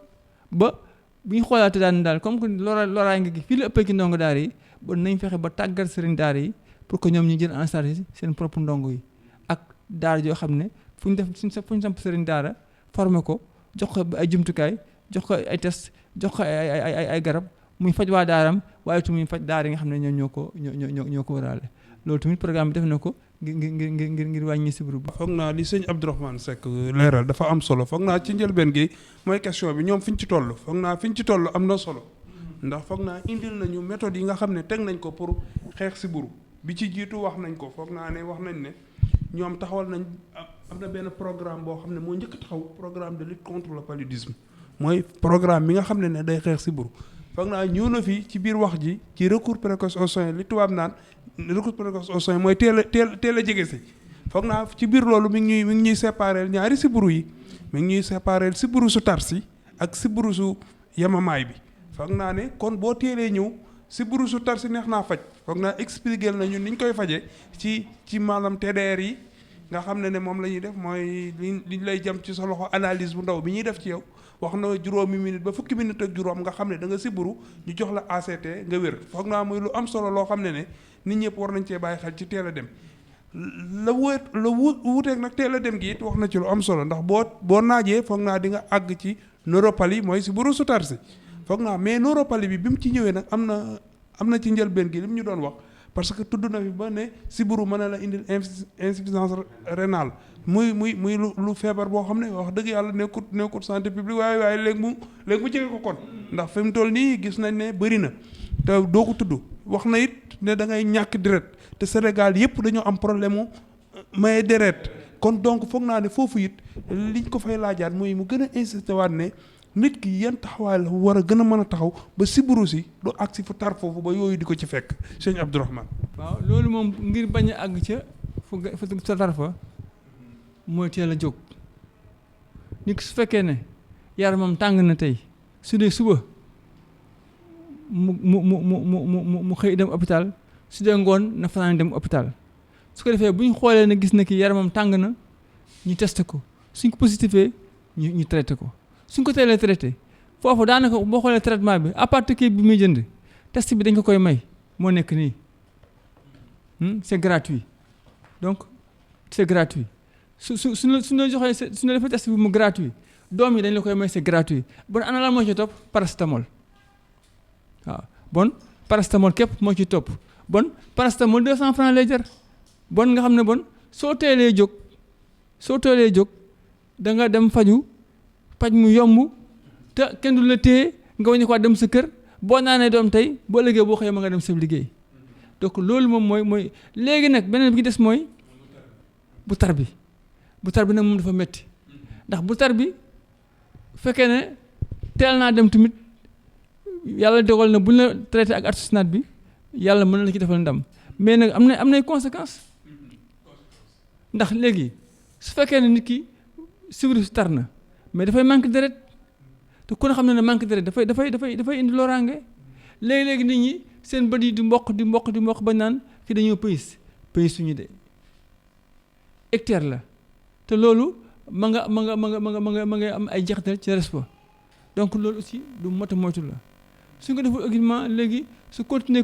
ba bu ñu xoolaate daan daal comme que loraay nga gi fii la ëppee ci ndongo daara yi ba nañ fexe ba tàggat sëriñ daara yi pour que ñoom ñu jël en charge seen propre ndongo yi ak daara joo xam ne fu ñu samp sëriñ daara formé ko jox ko ay jumtukaay jox ko ay test jox ko ay garab muy faj waa daaram waaye tamit muy faj daara yi nga xam ne ñoo ko waraale loolu tamit programme bi def na ko ngir wàññi sibiru bi. foog naa li sëñ Abdourahmane Seck leeral dafa am solo foog naa ci njëlbeen gi mooy question bi ñoom fi ñu ci toll foog naa fi ñu ci toll am na solo ndax foog naa indil nañu méthode yi nga xam ne teg nañ ko pour xeex sibiru bi ci jiitu wax nañ ko foog naa ne wax nañ ne ñoom taxawal nañ am na benn programme boo xam ne moo njëkk taxaw programme de lutte contre le paludisme mooy programme bi nga xam ne day xeex sibiru foog naa ñëw na fii ci biir wax ji ci recours précoce aux soins li tubaab naan recours précoce aux soins mooy teel a jege si foog naa ci biir loolu mi ngi ñuy séparer ñaari sibiru yi mi ngi ñuy séparer sibiru su tar si ak sibiru su yemamaay bi foog naa ne kon boo teelee ñëw sibiru su tar si neex naa faj foog naa expliquer nañu ni ñu koy fajee ci maanaam TDR yi nga xam ne moom la ñuy def mooy liñ lay jëm ci sa loxo analyse bu ndaw bi ñuy def ci yow wax na juróomi minute ba fukki minute ak juróom nga xam ne da nga sibiru ñu jox la ACT nga wér foog naa muy lu am solo loo xam ne nit ñëpp war nañ cee bàyyi xel ci teel a dem la wuuteeg nag teel a dem gi it wax na ci lu am solo ndax boo naajee foog naa di nga àgg ci neuropalie mooy sibiru su tar si foog naa mais neuropalie bi mu ci ñëwee nag am na ci njëlbeen gi li mu ñu doon wax parce que tudd na fi ba ne sibiru mën na la indil insuffisance rénale muy lu feebar boo xam ne wax dëgg yàlla nekkut santé publique waaye léegi mu jege ko kon ndax fi mu toll nii gis nañ ne bëri na te doo ko tudd wax na it ne da ngay ñàkk deret te Sénégal yëpp dañoo am problème mu maye deret kon donc foog naa ne foofu it liñ ko fay laajaat mooy mu gën a insisté waat ne nit ki yan taxawaay la war a gën a mën a taxaw ba sibiru si du agsi fu tar foofu ba yooyu di ko ci fekk sëñ Abdourahmane. waaw loolu moom ngir bañ a àgg ca fu tar fa mooy teel a jóg nit ki su fekkee ne yaramam tàng na tey su dee suba mu xëy dem hôpital su dee ngoon na fanaan dem hôpital su ko defee bu ñu xoolee ne gis na ki yaramam tàng na ñu testé ko suñ ko positifee ñu traité ko. suñ ko teelee traité foofu daanaka boo xoolee traitement bi à part kii bi muy jënd test bi dañ ko koy may moo nekk nii c'est gratuit donc c'est gratuit su la joxee su la defee test bi mu gratuit doom yi dañ la koy may c'est gratuit bon ana la moo ci topp paracétamol waaw bon paracétamol képp moo ci topp bon paracétamol 200 francs lay jar bon nga xam ne bon soo teelee jóg da nga dem faju paj mu yomb te kenn du la téye nga wañu ko dem sa kër boo naanee doom tey boo liggéey boo xëyee ma nga dem sa liggéey donc loolu moom mooy léegi nag beneen bi des mooy bu tar bi nag moom dafa metti ndax bu tar bi fekkee ne teel naa dem tamit yàlla dogal na bu ñu la traité ak artisanat bi yàlla mën na la ci defal ndam mais nag am nay conséquences ndax léegi su fekkee ne nit ki sibiru si tar na mais dafay manque deret te ku ne xam ne manque deret dafay indi loraange léegi nit ñi seen bët yi di mboq ba naan fi dañoo pays suñu de hectare la te loolu ma nga am ay jeexital ci respo donc loolu aussi du mot a moytu la suñ ko deful également léegi su continuer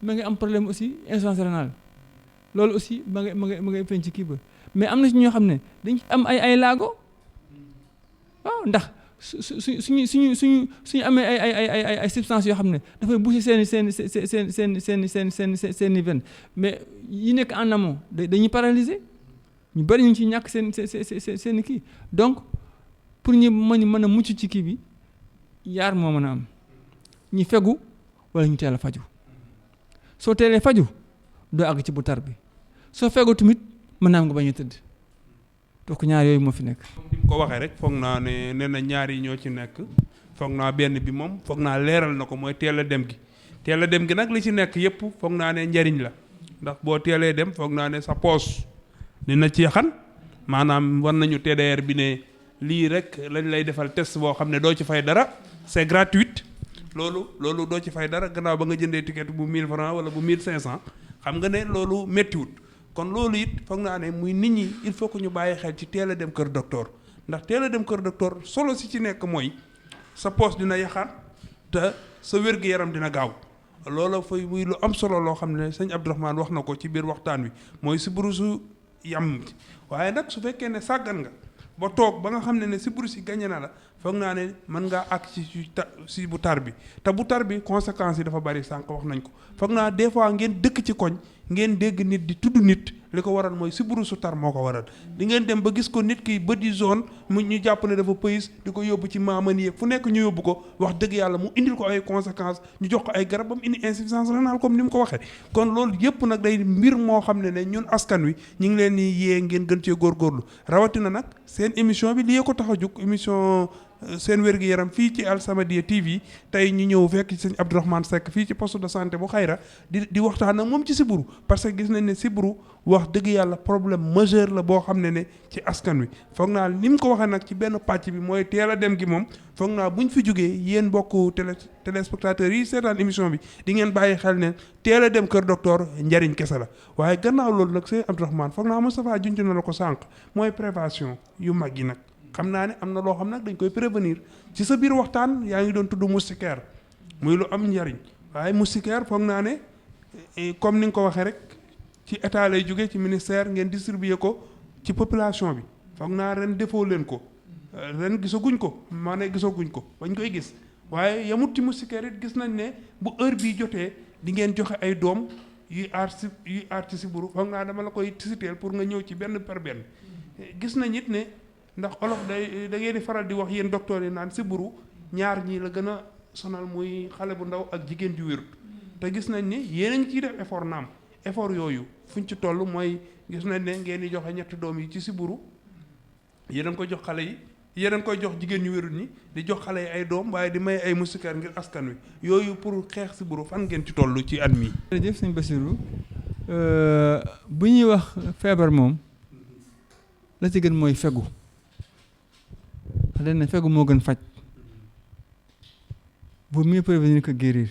ma nga am problème aussi insuffisance rénale loolu aussi ma nga feeñ ci kii ba mais am na ci ñoo xam ne dañ am ay laago waaw ndax suñu amee ay substances yoo xam ne dafay boucher seen veine mais yi nekk en amont dañuy paralyser ñu bari ñu ngi ciy ñàkk seen kii donc pour ñu mën a mucc ci kii bi yaar moo mën a am ñi fegu wala ñu teel a faju soo teelee faju doo àgg ci bu tar bi soo fegu tamit mën naa am nga bañ a tëdd donc ñaar yooyu moo fi nekk. ni mu ko waxee rek foog naa ne nee na ñaar yi ñoo ci nekk foog naa benn bi moom foog naa leeral na ko mooy teel a dem gi nag li ci nekk yëpp foog naa ne njariñ la ndax boo teelee dem foog naa ne sa poos dina ci xan maanaam war nañu TDR bi ne lii rek lañ lay defal test boo xam ne doo ci fay dara c'est gratuit loolu doo ci fay dara gannaaw ba nga jëndee ticket bu 1000 francs wala bu 1500 xam nga ne loolu méttiwut kon loolu it foog naa ne muy nit ñi il faut que ñu bàyyi xel ci teel a dem kër docteur ndax teel a dem kër docteur solo si ci nekk mooy sa poos dina yaxaat te sa wér-gu-yaram dina gaaw loolu fay muy lu am solo loo xam ne sëñ Abdourahmane wax na ko ci biir waxtaan wi mooy sibiru su yam waaye nag su fekkee ne sàggan nga ba toog ba nga xam ne sibiru si gañe na la foog naa ne mën ngaa àgg si bu tar bi te bu tar bi conséquences yi dafa bari sànq wax nañ ko foog naa des fois ngeen dëkk ci koñ ngeen dégg nit di tudd nit li ko waral mooy sibiru su tar moo ko waral di ngeen dem ba gis ko nit ki bët yi zone mu ñu jàpp ne dafa pays di ko yóbbu ci maamani yëpp fu nekk ñu yóbbu ko wax dëgg yàlla mu indil ko ay conséquences ñu jox ko ay garab ba mu indi insuffisance rénale comme ni mu ko waxee kon loolu yëpp nag day mbir moo xam ne ñun askan wi ñu ngi leen di yee ngeen gën cee góorgóorlu rawatina nag seen émission bi lii ko tax a jóg émission seen wér-gu-yaram fii ci Al-Samadiyya TV tey ñu ñëw fekk ci sëñ Abdourahmane Seck fii ci poste de santé bu Xayra di waxtaan ak moom ci sibiru parce que gis nañ ne sibiru wax dëgg yàlla problème majeur la boo xam ne ci askan wi foog naa ni mu ko waxee nag ci benn pàcc bi mooy teel a dem gi moom foog naa buñ fi jógee yéen mbokku téléspectateurs yi seetaan émission bi di ngeen bàyyi xel ne teel a dem kër docteur njariñ kese la waaye gannaaw loolu nag sëñ Abdourahmane foog naa Moustapha junj na la ko sànq mooy prévention yu mag yi nag xam naa ne am na loo xam nag dañ koy prévenir ci sa biir waxtaan yaa ngi doon tudd moustiquaire muy lu am njariñ waaye moustiquaire foog naa ne comme ni nga ko waxee rek ci état lay jóge ci ministère ngeen distribuer ko ci population bi foog naa ren defoo leen ko ren gisaguñ ko gisaguñ ko bañ koy gis waaye yamut ci moustiquaire it gis nañ ne bu heure bii jotee di ngeen joxe ay doom yuy aar ci sibiru foog naa dama la koy tisiteel pour nga ñëw ci benn par benn gis nañ it ne ndax olof da ngeen di faral di wax yéen docteur yi naan sibiru ñaar ñii la gën a sonal muy xale bu ndaw ak jigéen ju wérut te gis nañ ni yéen a ngi ciy def effort naam effort yooyu fuñ ci toll mooy gis nañ ne ngeen di joxe ñetti doom yi ci sibiru yéen a ngi koy jox xale yi yéen a ngi koy jox jigéen ñu wérut ñi di jox xale yi ay doom waaye di may ay moustiquaire ngir askan wi yooyu pour xeex sibiru fan ngeen ci toll ci at mi. jërëjëf sëñ Bassirou bu ñuy wax feebar moom la ci gën mooy fegu dañ ne fegu moo gën faj vaut mieux prévenir que guérir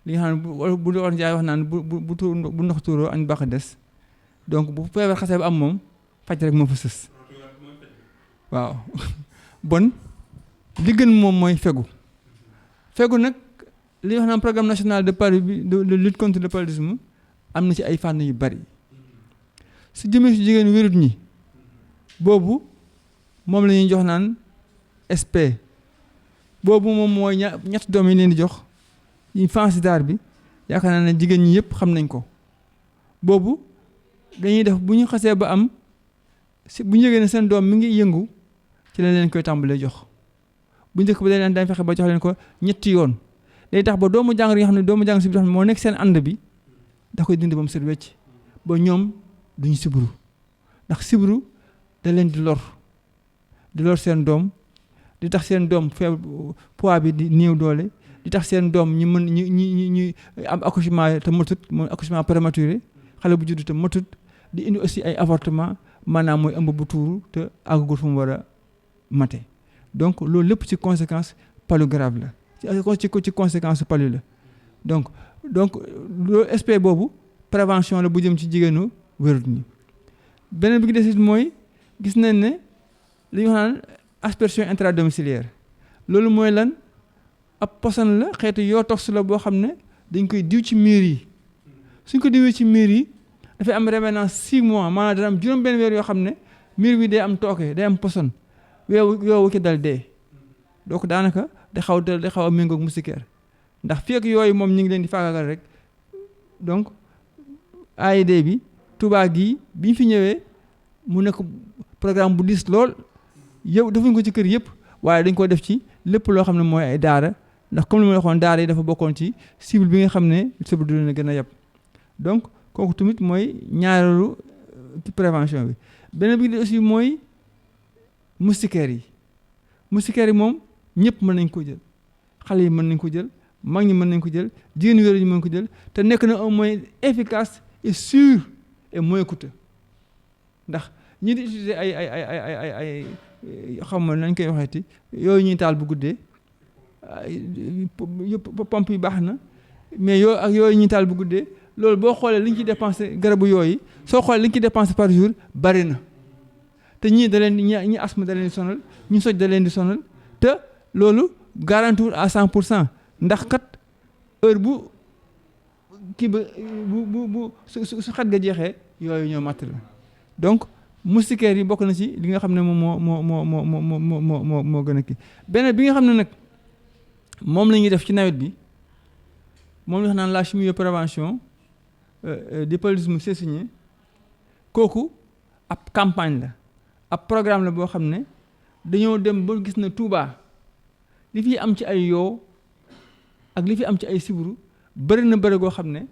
li nga xam ne bu doon jaay wax naan bu ndox tuuroo añ baax a des donc bu feebar xasee ba am moom faj rek moo fa sës waaw bon li gën moom mooy fegu nag li wax naan programme national de lutte contre le paludisme am na ci ay fànn yu bari su jëmee si jigéen wérut ñi boobu moom la ñuy jox naan SP boobu moom mooy ñetti doom yi leen di jox yi fansidar bi yaakaar naa ne jigéen ñi yëpp xam nañ ko boobu dañuy def bu ñu xasee ba am si bu ñu yëgee ne seen doom mi ngi yëngu ci lañ leen koy tàmbalee jox bu njëkk ba dañ fexe ba jox leen ko ñetti yoon day tax ba doomu jàngoro yi nga xam ne doomu jàngoro si bi xam ne moo nekk seen ànd bi da koy dindi ba mu set wecc ba ñoom duñu sibiru ndax sibiru da leen di lor seen doom di tax seen doom poids bi di néew doole di tax seen doom ñu am accouchement te matut mooy accouchement prématuré xale bu juddu te matut di indi aussi ay avortement maanaam mooy ëmb bu tuuru te àggagul fu mu war a mate donc loolu lépp ci conséquence palu grave la ci conséquence palu la donc loolu aspect boobu prévention la bu jëm ci jigéenu wérut ñi. beneen bi gi des it mooy gis nañ ne li ñu wax naan aspersion intradomiciliaire loolu mooy lan ab poson la xeetu yotox la boo xam ne dañ koy diw ci miir yi suñ ko diwee ci miir yi dafay am rémanence 6 mois maanaam dana am juróom-benn weer yoo xam ne miir bi day am tooke day am poson weewu ci dal dee donc daanaka day xaw a méngoog moustiquaire ndax fii ak yooyu moom ñu ngi leen di faagaagal rek donc AID bi Touba gii bi ñu fi ñëwee mu nekk programme bu diis lool yow defuñ ko ci kër yëpp waaye dañ ko def ci lépp loo xam ne mooy ay daara ndax comme li ma waxoon daara yi dafa bokkoon ci cible bi nga xam ne cible du leen a gën a yab donc kooku tamit mooy ñaareelu ci prévention bi. beneen bi aussi mooy moustiquaires yi moom ñëpp mën nañ ko jël xale yi mën nañ ko jël mag ñi mën nañ ko jël jigéen wéeru ñi mën ko jël te nekk na un moyen efficace et sûr et moins coûteux ndax ñi di utiliser ay xam nga nañ koy waxeeti yooyu ñuy taal bu guddee pompe yi baax na mais yooyu ñuy taal bu guddee loolu boo xoolee li ñu ciy dépensé garabu yooyu soo xoolee li ñu ciy dépensé par jour bari na te ñii da leen ñi asthme da leen di sonal ñu soj da leen di sonal te loolu garantiwul à 100% ndax kat heure bu kii ba bu su xat ga jeexee yooyu ñoo matt la donc moustiquaires yi bokk na ci li nga xam ne moom moo gën a kii beneen bi nga xam ne nag moom la ñuy def ci nawet bi moom la wax naan la chimioprévention du paludisme saisonnier kooku ab campagne la ab programme la boo xam ne dañoo dem ba gis na Touba li fi am ci ay yoo ak li fi am ci ay siburu bëri na bëri goo xam ne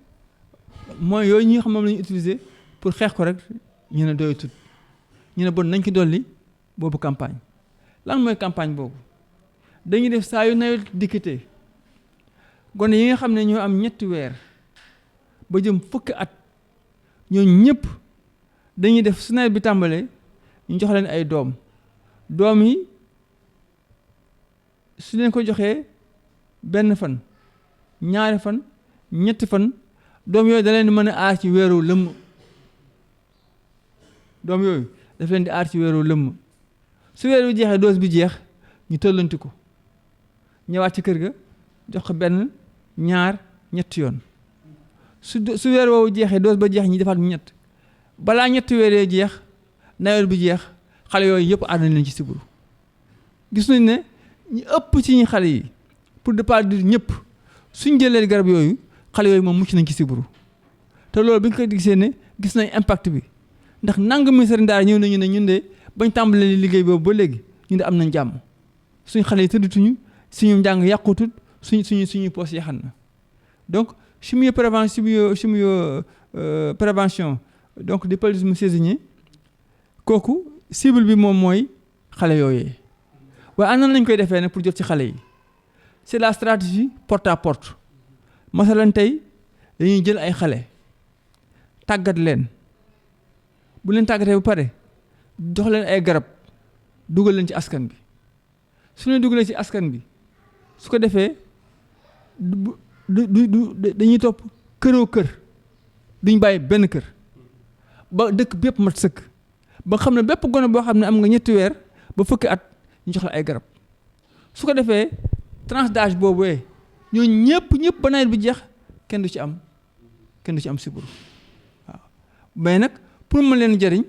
mooy yooyu ñi nga xam moom la ñu utiliser pour xeex ko rek ñu ne doy tut ñu ne bon nañ ki dolli boobu campagne lan mooy campagne boobu dañuy def saa yu nawet dikkatee gone yi nga xam ne ñoo am 3 weer ba jëm fukki at ñoo ñëpp dañuy def su nawet bi tàmbalee ñu jox leen ay doom yi su leen ko joxee 1 fan 2 fan 3 fan doom yooyu da leen di mën a aar ci weeru lëmm doom yooyu daf leen di aar ci weeru lëmm su weeru jeexee dose bi jeex ñu tollanti ko ñëwaat ci kër ga jox ko 1 2 3 yoon su weer woowu jeexee dose ba jeex ñi defaat 3 balaa 3 weer yee jeex nawet bi jeex xale yooyu yëpp aar nañ leen ci siburu gis nañ ne ñu ëpp ci ñi xale yi pour ne pas dire ñëpp suñ jëlee garab yooyu xale yooyu moom mucc nañ ci siburu te loolu bi nga ko gisee ne gis nañ impact bi ndax nangami sëriñ daara ñëw nañu ne ñun de bañ tàmbalee liggéey boobu ba léegi ñun de am nañ jàmm suñ xale yi tëddatuñu suñu njàng yàqutut suñuy poos yaxan na donc prévention donc du paludisme saisonnier kooku cible bi moom mooy xale yooyee waaye am na lañ koy defee nag pour jot ci xale yi c'est la stratégie porte à porte masalan tey dañuy jël ay xale tàggat leen bu leen tàggatee ba pare jox leen ay garab dugal leen ci askan bi su leen dugalee ci askan bi su ko defee dañuy topp këroo kër duñ bàyyi benn kër ba dëkk bépp mat sëkk ba xam ne bépp gone boo xam ne am nga 3 weer ba fukki at ñu jox la ay garab su ko defee tranche d'âge boobu ñooñu ñëpp ba nawet bi jeex kenn du ci am siburu waaw mais nag pour mën leen jëriñ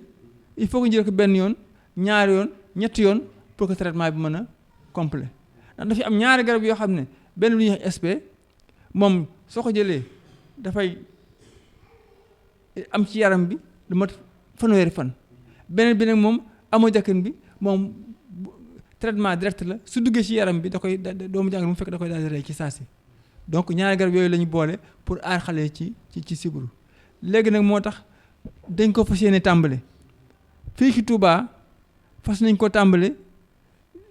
il faut que ñu jël ko 1 yoon 2 yoon 3 yoon pour que traitement bi mën a complet ndax dafa am 2 garab yoo xam ne benn lu ñuy wax SP moom soo ko jëlee dafay am ci yaram bi lu mat 1 fanweeri fan beneen bi nag moom amojakin bi moom traitement direct la su duggee ci yaram bi da koy doomu jàng mu fekk da koy daal di rey ci saa si donc 2 garab yooyu la ñu boole pour aar xale ci siburu léegi nag moo tax dañ ko fas yéene tàmbale fii ci Touba fas nañ ko tàmbale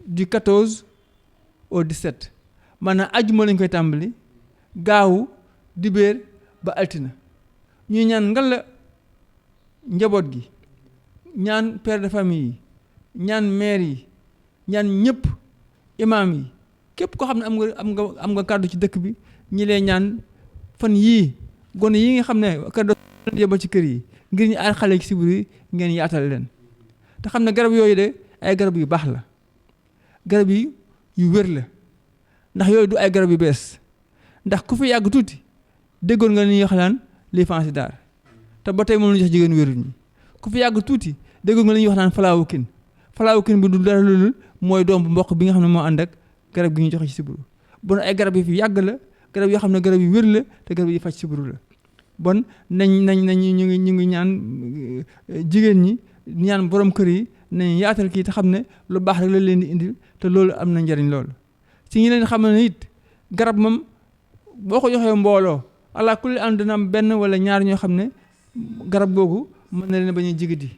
du 14 au 17 maanaam àjjuma lañ koy tàmbali gaawu dibéer ba altine ñuy ñaan ngalla njaboot gi ñaan père de famille yi ñaan mère yi ñaan ñëpp imaam yi képp koo xam ne am nga kàddu ci dëkk bi ñi lay ñaan fan yii gone yi nga xam ne kàddu yebal ci kër yi ngir ñu aar xale ci sibiru yi ngeen yaatal leen te xam ne garab yooyu de ay garab yu baax la garab yi yu wér la ndax yooyu du ay garab yu bees ndax ku fi yàgg tuuti déggoon nga ni ñuy xalaan lii fansidar te ba tey moom la ñu jox jigéen wérul ñi ku fi yàgg tuuti déggoon nga li ñuy wax naan falaawu kin bi du dara loolu mooy doom bu mboq bi nga xam ne moo ànd ak garab gi ñu joxe ci sibiru bon ay garab yi fi yàgg la garab yoo xam ne garab yu wér la te garab yi faj sibiru la bon nañ ñu ngi ñaan jigéen ñi ñaan borom kër yi nañ yaatal kii te xam ne lu baax rek la leen di indil te loolu am na njariñ loolu si ñi leen xam ne it garab moom boo ko joxee mbooloo ala kulli ànd dina am benn wala ñaar ñoo xam ne garab googu mën na leen bañ a jigadi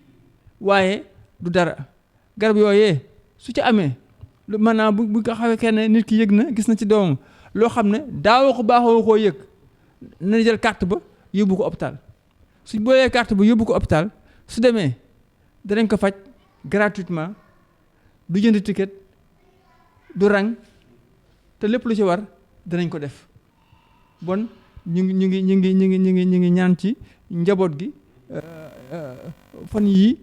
waaye du dara garab yooyee su ci amee maanaam bu ko xawee kenn nit ki yëg na gis na ci doomam loo xam ne daawoo ko baaxoo koo yëg na jël carte ba yóbbu ko hôpital su boolee carte ba yóbbu ko hôpital su demee danañ ko faj gratuitement du jënd ticket du rang te lépp lu ci war danañ ko def bon ñu ngi ñaan ci njaboot gi fan yii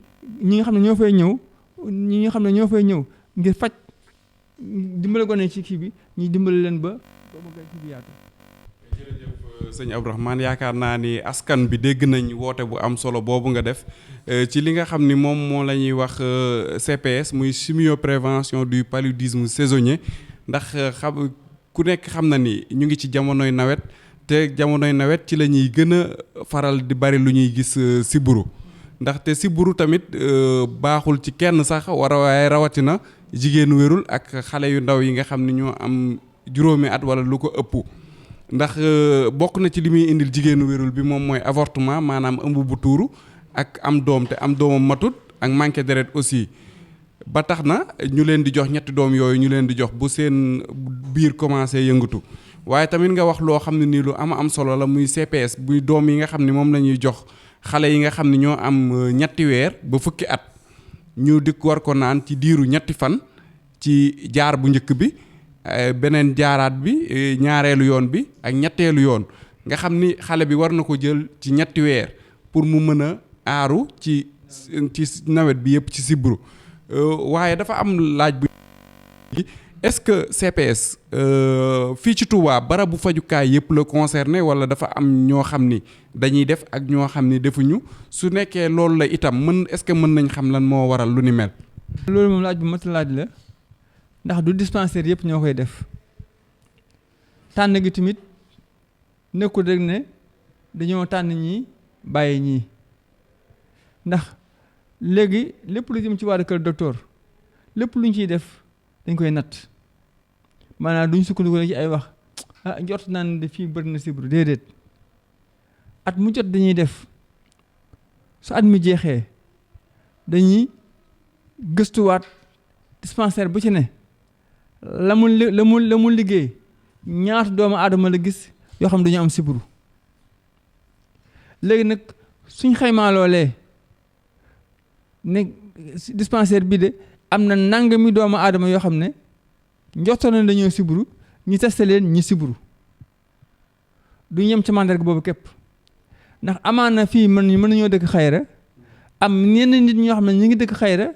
ñi nga xam ne ñoo fay ñëw ngir faj dimbale gone ci kii bi ñuy dimbale leen ba kii bi yaatu. jërëjëf sëñ Abdourahmane yaakaar naa ni askan bi dégg nañ woote bu am solo boobu nga def ci li nga xam ni moom moo la ñuy wax CPS muy chimioprévention du paludisme saisonnier ndax ku nekk xam na ni ñu ngi ci jamonoy nawet te jamonoy nawet ci la ñuy gën a faral di bari lu ñuy gis siburu ndaxte siburu tamit baaxul ci kenn sax waaye rawatina jigéenu wérul ak xale yu ndaw yi nga xam ne ñoo am juróomi at wala lu ko ëpp ndax bokk na ci li muy indil jigéenu wérul bi moom mooy avortement maanaam ëmb bu tuuru ak am doom te am doomam matut ak manqué deret aussi ba tax na ñu leen di jox ñetti doom yooyu ñu leen di jox bu seen biir commencé yëngatu waaye tamit nga wax loo xam ne nii lu am solo la muy CPS buy doom yi nga xam ne moom la ñuy jox xale yi nga xam ne ñoo am ñetti weer ba fukki at ñu dikk war ko naan ci diiru ñetti fan ci jaar bu njëkk bi beneen jaaraat bi ñaareelu yoon bi ak ñetteelu yoon nga xam ni xale bi war na ko jël ci ñetti weer pour mu mën a aaru ci nawet bi yëpp ci sibbiru waaye dafa am laaj bu est-ce que CPS fii ci Touba barabu fajukaay yëpp la concerné wala dafa am ñoo xam ni dañuy def ak ñoo xam ni defuñu su nekkee loolu la itam est-ce que mën nañ xam lan moo waral lu ni mel. loolu moom laaj bu mat laaj la ndax du dispensaire yëpp ñoo koy def tànn gi tamit nekkul rek ne dañoo tànn ñii bàyyi ñii ndax léegi lépp lu jëm ci wàllu kër docteur lépp lu ñu ciy def dañ koy natt maanaam duñ sukkandiku ci ay wax njort naa ne fii bëri na sibru déedéet at mu jot dañuy def su at mi jeexee dañuy gëstuwaat dispensaire bu ci ne la mu liggéey ñaata doomu aadama la gis yoo xam dañu am sibru léegi nag suñ xaymaa loolee ne dispensaire bi de am na nangami doomu aadama yoo xam ne njortoon na dañoo sibru ñu testé leen ñi sibru du ñem ci mandarga boobu képp ndax amaan na fii mën nañoo dëkk xayra am ñenn nit ñoo xam ne ñu ngi dëkk xayra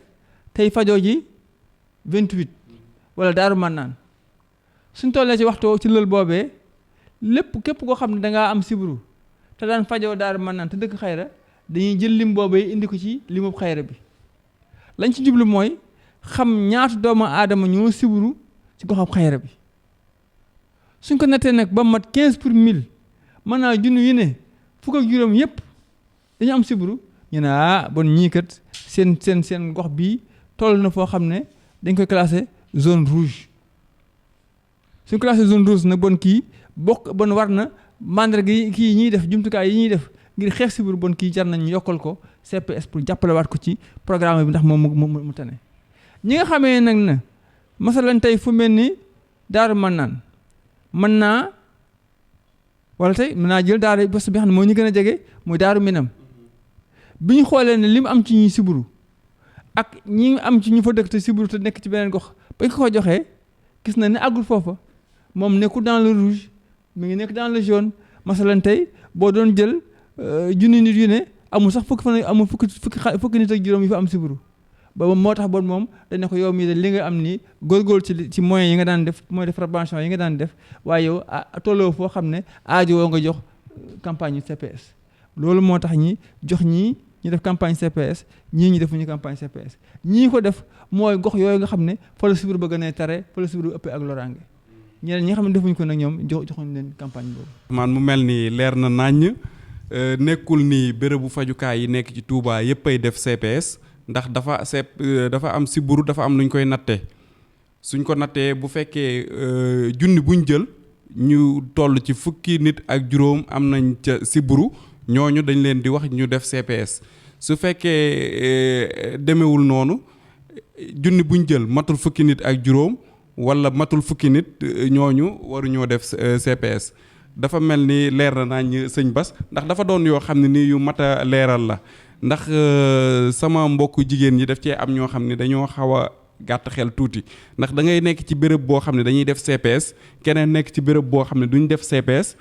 tey fajoo ji 28 wala daaru mannaan suñ tollee ci waxtu ci lël boobee lépp képp koo xam ne dangaa am sibru te daan fajoo daaru mannaan te dëkk xayra dañuy jël lim boobee indi ko ci limub xayra bi lañ ci jublu mooy xam ñaata doomu aadama ñoo sibru ci goxam xayra bi suñ ko nattee nag ba mat 15 pour 1000 mën naa junni yi ne fukk ak juróom yëpp dañu am sibru ñu ne bon ñii kat seen gox bii toll na foo xam ne dañ koy classé zone rouge suñ classé zone rouge nag bon kii bon war na mandarga yi kii ñuy def jumtukaay yi ñuy def ngir xeex sibru bon kii jar nañ ñu yokkal ko CPS pour jàppale waat ko ci programme bi ndax moom mu tane ñi nga xamee nag na masalan tey fu mel ni daaru mannaan mën naa wala tey mën naa jël daaru bés bi xam ne moo ñu gën a jege muy daaru minam bi ñu xoolee ne li mu am ci ñuy siburu ak ñi am ci ñu fa dëkk te siburu te nekk ci beneen gox bañ ko joxee gis na ne àggul foofa moom nekkul dans le rouge mi ngi nekk dans le jaune masalan tey boo doon jël junni nit yu ne amul sax fukki nit ak juróom yu fa am sibiru ba moo tax bon moom dañ ne ko yow mii de li nga am nii góorgóorlu ci moyens yi nga daan def moyens de prévention yi nga daan def waaye yow tolloo foo xam ne aajo woo nga jox campagne CPS loolu moo tax ñi jox ñii ñu def campagne CPS ñii ñu defuñu campagne CPS ñii ko def mooy gox yooyu nga xam ne fa la sibiru ba gën a tare fa la sibiru ëppee ak loraange ñeneen ñi nga xam ne defuñu ko nag ñoom joxuñu leen campagne boobu. man mu mel ni leer na naññ nekkul ni bérébu fajukaay yi nekk ci Touba yëpp ay def CPS ndax dafa am sibiru dafa am nuñ koy nattee suñ ko nattee bu fekkee junni buñ jël ñu toll ci fukki nit ak juróom am nañ ca sibiru ñooñu dañ leen di wax ñu def CPS su fekkee demewul noonu junni buñ jël matul fukki nit ak juróom wala matul fukki nit ñooñu waruñoo def CPS dafa mel ni leer na nañ sëñ Bass ndax dafa doon yoo xam ne nii yu mat a leeral la ndax sama mbokku jigéen ñi daf cee am ñoo xam ne dañoo xaw a gàtt xel tuuti ndax da ngay nekk ci béréb boo xam ne dañuy def CPS keneen nekk ci béréb boo xam ne duñ def CPS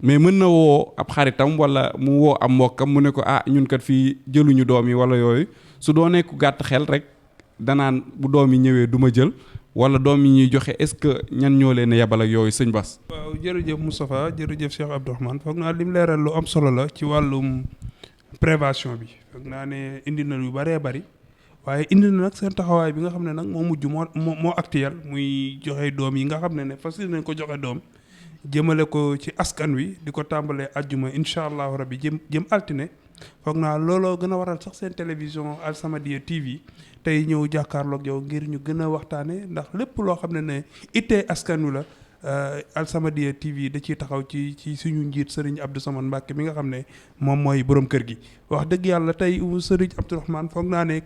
mais mën na woo ab xaritam wala mu woo am mbokkam mu ne ko ñun kat fii jëluñu doom yi wala yooyu su doo nekk gàtt xel rek danaan bu doom yi ñëwee du ma jël wala doom yi ñuy joxe est-ce que ñan ñoo leen a yebal ak yooyu sëñ Bass. waaw jërëjëf Moustapha jërëjëf Cheikh Abdourahmane foog naa lim leeral lu am solo la ci wàllum prévention bi foog naa ne indi na lu bëree bëri waaye indi na nag seen taxawaay bi nga xam ne nag moo mujj moo actuel muy joxe doom yi nga xam ne fas yéene ko joxe doom jëmale ko ci askan wi di ko tàmbalee ajjuma incha allahu rabbi jëm altine foog naa looloo gën a waral sax seen télévision Al-Samadiyya TV tey ñëw jàkkaarloog yow ngir ñu gën a waxtaane ndax lépp loo xam ne ittee askan wi la Al-Samadiyya TV da ciy taxaw ci suñu njiit Serigne Abdou Samane Mbacke mi nga xam ne moom mooy borom kër gi. wax dëgg yàlla tey Serigne Abdourahmane foog naa ne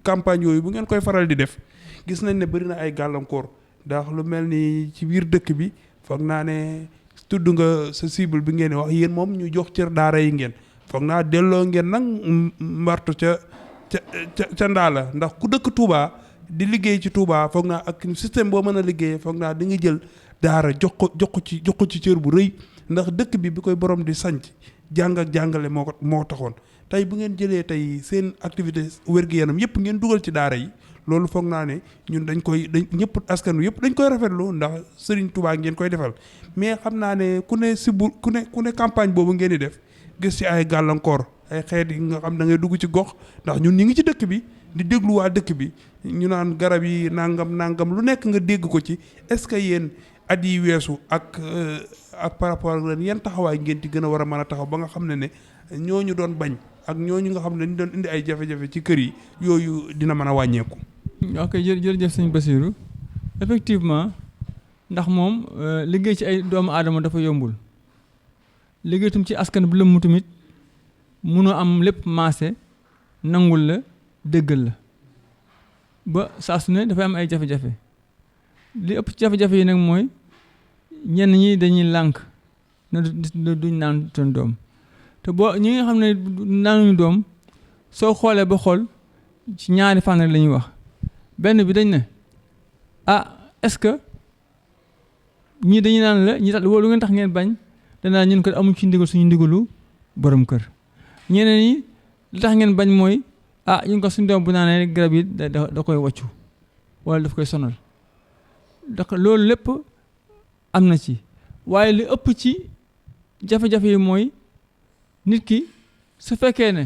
campagne yooyu bu ngeen koy faral di def gis nañ ne bëri na ay gàllankoor ndax lu mel ni ci biir dëkk bi foog naa ne tudd nga sa cible bi ngeen wax yéen moom ñu jox cër daara yi ngeen foog naa delloo ngeen nag mbartu ca ndaala ndax ku dëkk Touba di liggéey ci Touba foog naa ak système boo mën a liggéeyee foog naa di nga jël daara jox ko ci cër bu rëy ndax dëkk bi koy borom di sanc jàng ak jàngale moo taxoon tey bu ngeen jëlee tey seen activité wér-gu-yaram yëpp ngeen dugal ci daara yi loolu foog naa ne ñun dañ ñëpp askan wi yëpp dañ koy rafetlu ndax Serigne Touba ngeen koy defal mais xam naa ne ku ne campagne boobu ngeen di def gis ci ay gàllankoor ay xeet yi nga xam da ngay dugg ci gox ndax ñun ñi ngi ci dëkk bi di déglu waa dëkk bi ñu naan garab yi nangam lu nekk nga dégg ko ci est-ce que yéen at yi weesu ak par rapport ak leen yan taxawaay ngeen ci gën a war a mën a taxaw ba nga xam ne ñooñu doon bañ ak ñooñu nga xam ne dañu doon indi ay jafe-jafe ci kër yi yooyu dina mën a wàññeeku. ok jërëjëf sëñ Bassirou effectivement ndax moom liggéey ci ay doomu aadama dafa yombul liggéey tam ci askan bi lëmm tamit munoo am lépp maase nangul la déggal la ba saa su ne dafay am ay jafe-jafe li ëpp ci jafe-jafe yi nag mooy ñenn ñi dañuy lànk na duñ naan seen doom te boo ñi nga xam ne naanuñu doom soo xoolee ba xool ci ñaari fànn la ñuy wax benn bi dañ ne est-ce que ñii dañuy naan la ñi tax lu ngeen tax ngeen bañ danaa ñun ko amuñ ci ndigal suñu ndigalu borom kër ñeneen ñi li tax ngeen bañ mooy ñun ko suñu doom bu naanee garab yi da koy wàccu wala daf koy sonal ndax loolu lépp am na ci waaye li ëpp ci jafe-jafe yi mooy nit ki su fekkee ne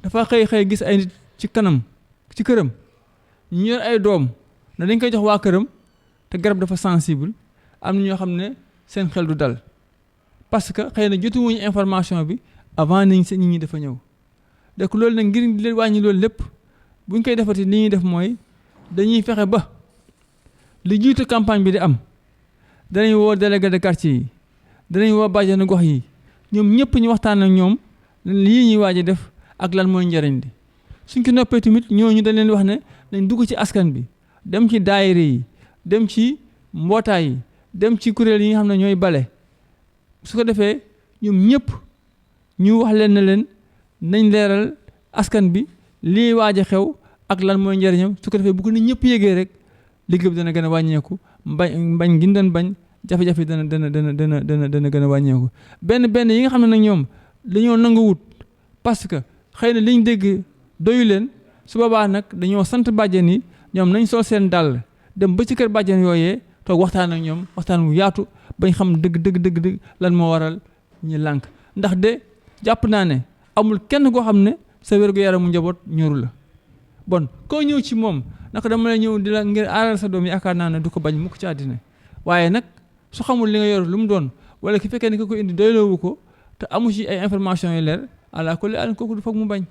dafa xëy gis ay nit ci kanam ci këram ñu yor ay doom na dañ koy jox waa këram te garab dafa sensible am na ñoo xam ne seen xel du dal parce que xëy na jotuwuñu information bi avant nit ñi dafa ñëw donc loolu nag ngir leen wàññi loolu lépp buñ koy defati li ñuy def mooy dañuy fexe ba li jiitu campagne bi di am danañ woo délégué de quartier yi danañ woo bàjjenu gox yi ñoom ñëpp ñu waxtaan ak ñoom lii ñuy waaj a def ak lan mooy njëriñ li suñ ko noppee tamit ñooñu dañ leen wax ne dañ dugg ci askan bi dem ci daayira yi dem ci mbootaay yi dem ci kuréel yi nga xam ne ñooy bale su ko defee ñoom ñëpp ñu wax leen ne leen nañ leeral askan bi lii waaj a xew ak lan mooy njëriñam su ko defee bu ko nit ñëpp yégee rek liggéey bi dana gën a wàññeeku bañ gi ñu doon bañ jafe-jafe dana gën a wàññeeku benn yi nga xam ne nag ñoom dañoo nanguwut parce que xëy na liñ dégg doyu leen su boobaa nag dañoo sant bàjjen yi ñoom nañ sol seen dàll dem ba ci kër bàjjen yooyee toog waxtaan ak ñoom waxtaan wu yaatu bañ xam dëgg lan moo waral ñi lànk ndax de jàpp naa ne amul kenn koo xam ne sa wér-gu-yaramu njaboot ñoru la bon koo ñëw ci moom naka dama lay ñëw di la ngir aaral sa doom yaakaar naa ne du ko bañ mukk ci àddina waaye nag su xamul li nga yor lu mu doon wala ki fekkee ne ko indi doyloowu ko te amu ci ay information yu leer ala kulli àll kooku du foog mu bañ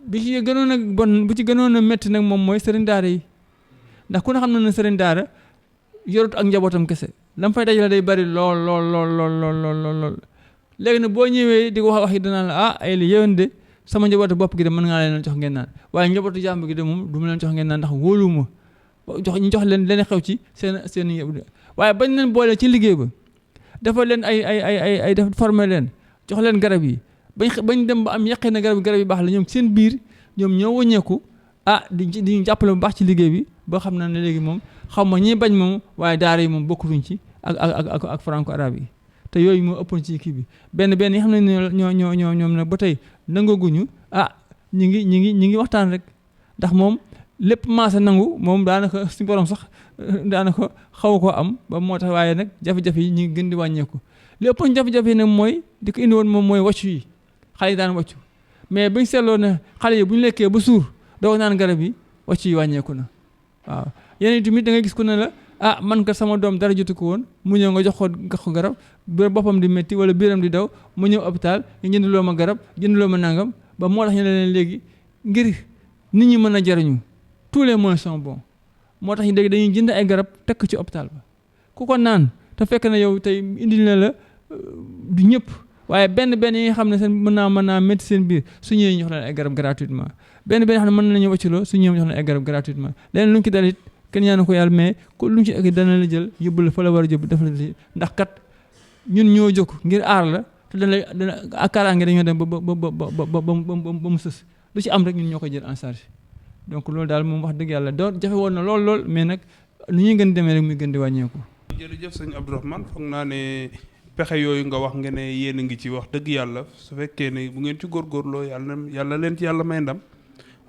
bi ci gënoon a bon bu ci gënoon a métti nag moom mooy sëriñ daara yi ndax ku ne xam na ne sëriñ daara yorut ak njabootam kese lam fay dajale day bari lool léegi nag boo ñëwee di ko wax yi danaa la ay li yéwén de sama njabootu bopp gi de mën ngaa leen jox ngeen naan waaye njabootu jàmb gi de moom du ma leen jox ngeen naan ndax wóoluwuma ñu jox leen leneen xew ci seen waaye bañ leen boole ci liggéey ba dafa leen ay def former leen jox leen garab yi bañ dem ba am yaqee na garab yi baax la ñoom seen biir ñoom ñoo wëññeeku di ñu jàppale bu baax ci liggéey bi ba xam na ne léegi moom xam ma ñi bañ moom waaye daara yi moom bokkutuñ ci ak franco arabe yi te yooyu moo ëppoon ci kii bi benn yi xam ne ñoom nag ba tey nangaguñu ñi ngi waxtaan rek ndax moom lépp maasa nangu moom daanaka si borom sax daanaka xaw koo am ba moo tax waaye nag jafe-jafe yi ñu ngi gën di wàññeeku li ëppoon jafe-jafe yi nag mooy di ko indi woon moom mooy wàccu yi xale yi daan wàccu mais buñ seetloo ne xale yi bu ñu lekkee ba suur doo naan garab yi wàccu yi wàññeeku na waaw yeneen tamit da ngay gis ku ne la man kat sama doom dara jotu ko woon mu ñëw nga jox ko garab biir boppam di métti wala biiram di daw mu ñëw hôpital ñu jëndaloo ma garab jëndaloo ma nangam ba moo tax ñu ne leen léegi ngir nit ñi mën a jariñu tous les moyens sont bons moo tax léegi dañuy jënd ay garab tekk ci hôpital ba ku ko naan te fekk na yow tey indil na la du ñëpp waaye benn yi nga xam ne seen mën naa métti seen biir su ñëwee ñu jox leen ay garab gratuitement benn xam ne mën nañu wàcciloo su ñëwee ñu jox leen ay garab gratuitement leneen lu ñu ko dalit kenn ñaanu ko yàlla mais ku lu ñu ci egg dana la jël yóbbu la fa la war a yóbbu def la ndax kat ñun ñoo jóg ngir aar la te dana ak kaaraange dañoo dem ba mu sës lu ci am rek ñun ñoo koy jël en charge donc loolu daal moom wax dëgg yàlla doon jafe woon na lool mais nag nu ñuy gën demee rek muy gën di wàññeeku. jërëjëf sëñ Abdourahmane foog naa ne pexe yooyu nga wax nga ne yéen a ngi ci wax dëgg yàlla su fekkee ne bu ngeen ci góorgóorloo yàlla leen ci yàlla may ndam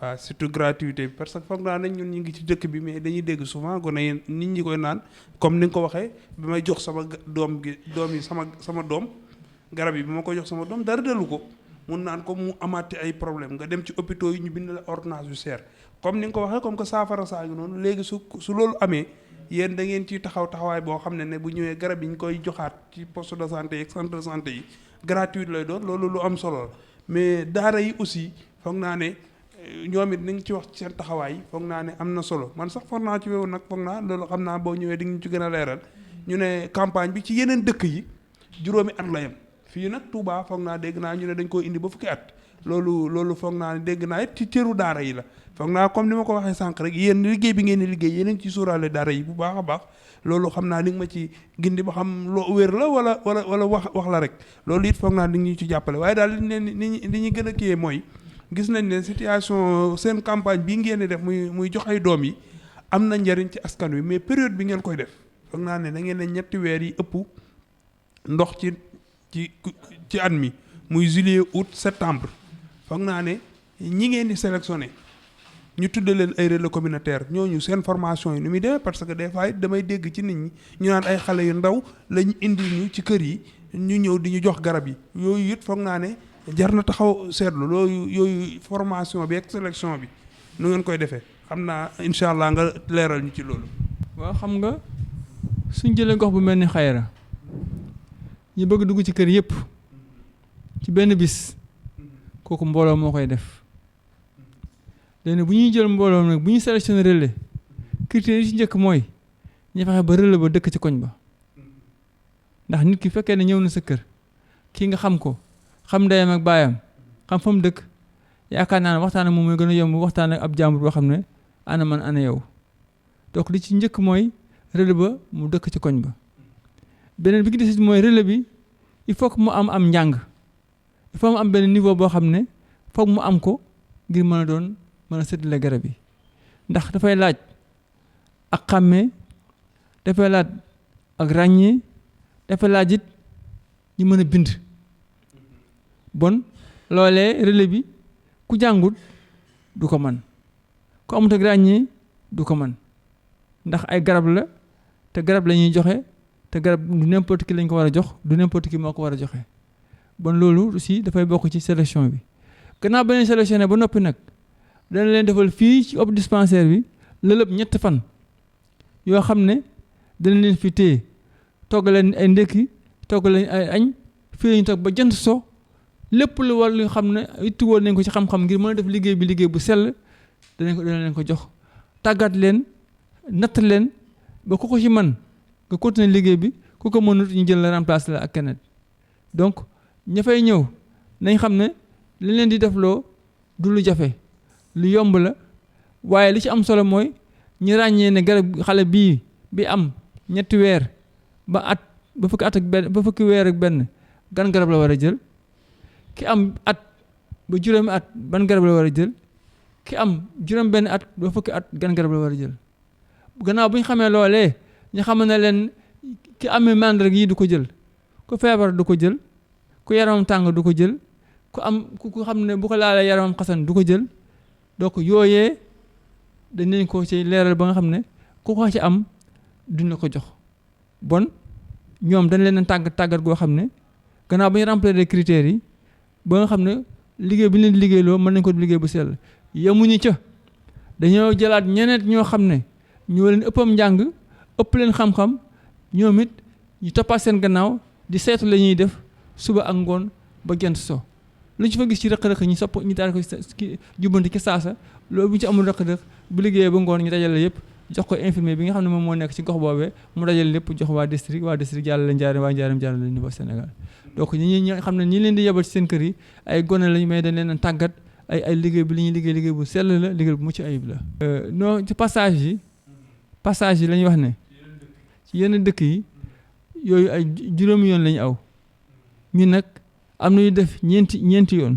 waaw surtout gratuité bi parce que foog naa ne ñun ñu ngi ci dëkk bi mais dañuy dégg souvent gone yi nit ñi koy naan comme ni nga ko waxee bi may jox sama doom yi sama doom garab yi bi ma ko jox sama doom dara dalu ko mun naan ko mu amaati ay problème nga dem ci hôpitaux yi ñu bind la ordonnance yu cher comme ni nga ko waxee comme que saafara saa ngi noonu léegi su loolu amee yéen da ngeen ciy taxawaay boo xam ne bu ñëwee garab yi ñu koy joxaat ci poste de santé yi ak centre de santé yi gratuite lay doon loolu lu am solo la mais daara yi aussi foog naa ne ñoom it ni ngi ci wax ci seen taxawaay foog naa ne am na solo man sax foog naa ci wewu nag foog naa loolu xam naa boo ñëwee di nga ci gën a leeral ñu ne campagne bi ci yeneen dëkk yi juróomi at la yem fii nag Touba foog naa dégg naa ñu ne dañ koo indi ba fukki at loolu foog naa ne dégg naa it ci cëru daara yi la foog naa comme ni ma ko waxee sànq rek yéen liggéey bi ngeen di liggéey yéen ci suuraale daara yi bu baax a baax loolu xam naa li nga ma ci gindi ba xam loo wér la wala wax la rek loolu it foog naa di ñu ci jàppale waaye daal li ñu gën a kiyee mooy gis nañ ne situation seen campagne bii ngeen di def muy jox ay doom yi am na njariñ ci askan wi mais période bi ngeen koy def foog naa ne da ngeen ne ñetti weer yi ëpp ndox ci at mi muy juillet août septembre foog naa ne ñi ngeen di sélectionné ñu tudde leen ay relais communautaire ñooñu seen formation yi ni muy demee parce que des fois it damay dégg ci nit ñi ñu naan ay xale yu ndaw lañ indi ñu ci kër yi ñu ñëw di ñu jox garab yi yooyu it foog naa ne jar na taxaw seetlu loolu yooyu formation bi ak sélection bi nu ngeen koy defee xam naa incha allah nga leeral ñu ci loolu. waaw xam nga suñ jëlee gox bu mel ni Xayra ñu bëgg dugg ci kër yëpp ci benn bis kooku mbooloo moo koy def léegi bu ñuy jël mbooloo nag bu ñuy sélectionné relais critères yi ci njëkk mooy ñu fexe ba relais ba dëkk ci koñ ba ndax nit ki fekkee ne ñëw na sa kër kii nga xam ko. xam ndeyam ak baayam xam fa mu dëkk yaakaar naa ne waxtaan ak moom mooy gën a yomb waxtaan ak ab jàmbur boo xam ne ana man ana yow donc li ci njëkk mooy relais ba mu dëkk ci koñ ba beneen bi ki des mooy relais bi il faut que mu am njàng il faut mu am benn niveau boo xam ne foog mu am ko ngir mën a séddale garab yi ndax dafay laaj ak xàmmee dafay laaj ak ràññee dafay laaj it ñu mën a bind bon loolee relais bi ku jàngut du ko man ku amut ak ràññee du ko man ndax ay garab la te garab la ñuy joxe te garab du n'importe qui lañ ko war a jox du n'importe qui moo ko war a joxe bon loolu aussi dafay bokk ci sélection bi gannaaw ba leen sélectionné ba noppi nag dana leen defal fii ci hôpital dispensaire bi lëlëb 3 fan yoo xam ne dana leen fi téye togg leen ay ndékki togg leen ay añ fii lañu toog ba jant so lépp lu war lu xam ne itti woon nañ ko ci xam-xam ngir mën a def liggéey bi liggéey bu sell dana leen ko jox tàggat leen natt leen ba ku ko ci man nga continuer liggéey bi ku ko mënut ñu jël la remplacer la ak keneen donc ña fay ñëw nañ xam ne li leen di defloo du lu jafe lu yomb la waaye li ci am solo mooy ñu ràññee ne garab xale bii bi am 3 weer ba at ba fukki at ak benn ba fukki weer ak benn gan garab la war a jël ki am at ba juróomi at ban garab la war a jël ki am juróom benn at ba fukki at gan garab la war a jël gannaaw bu ñu xamee loolee ñu xam ne leen ki amee màndarga yi du ko jël ku feebar du ko jël ku yaramam tàng du ko jël ku xam ne bu ko laalee yaramam xasan du ko jël donc yooyee dañ leen ko ci leeral ba nga xam ne ku ko ci am duñ la ko jox bon ñoom dañ leen tàggat goo xam ne gannaaw ba ñu remplir les critères yi ba nga xam ne liggéey bi ñu leen di liggéeyloo mën nañ ko liggéey bu sell yemuñu ca dañoo jëlaat ñeneen ñoo xam ne ñoo leen ëppam njàng ëpp leen xam-xam ñoom it ñu toppaat seen gannaaw di seetu la ñuy def suba ak ngoon ba jant so lu ñu fa gis ci rëq-rëq ñu sopp ñu daal ko jubbanti ci saasa loolu bu ñu ci amul rëq-rëq bu liggéeyee ba ngoon ñu dajale yëpp jox ko infirmier bi nga xam ne moom moo nekk ci gox boobee mu dajale lépp jox waa district jàllale njaareem waa njaareem jàllale niveau Sénégal donc ñi xam ne ñi leen di yebal ci seen kër yi ay gone lañu may dañ leen tàggat ay liggéey bi li ñuy liggéey bu sell la liggéey bu mucc ayib la non ci passage yi la ñuy wax ne ci yenn dëkk yi yooyu ay juróomi yoon la ñu aw ñun nag am na ñu def ñeenti yoon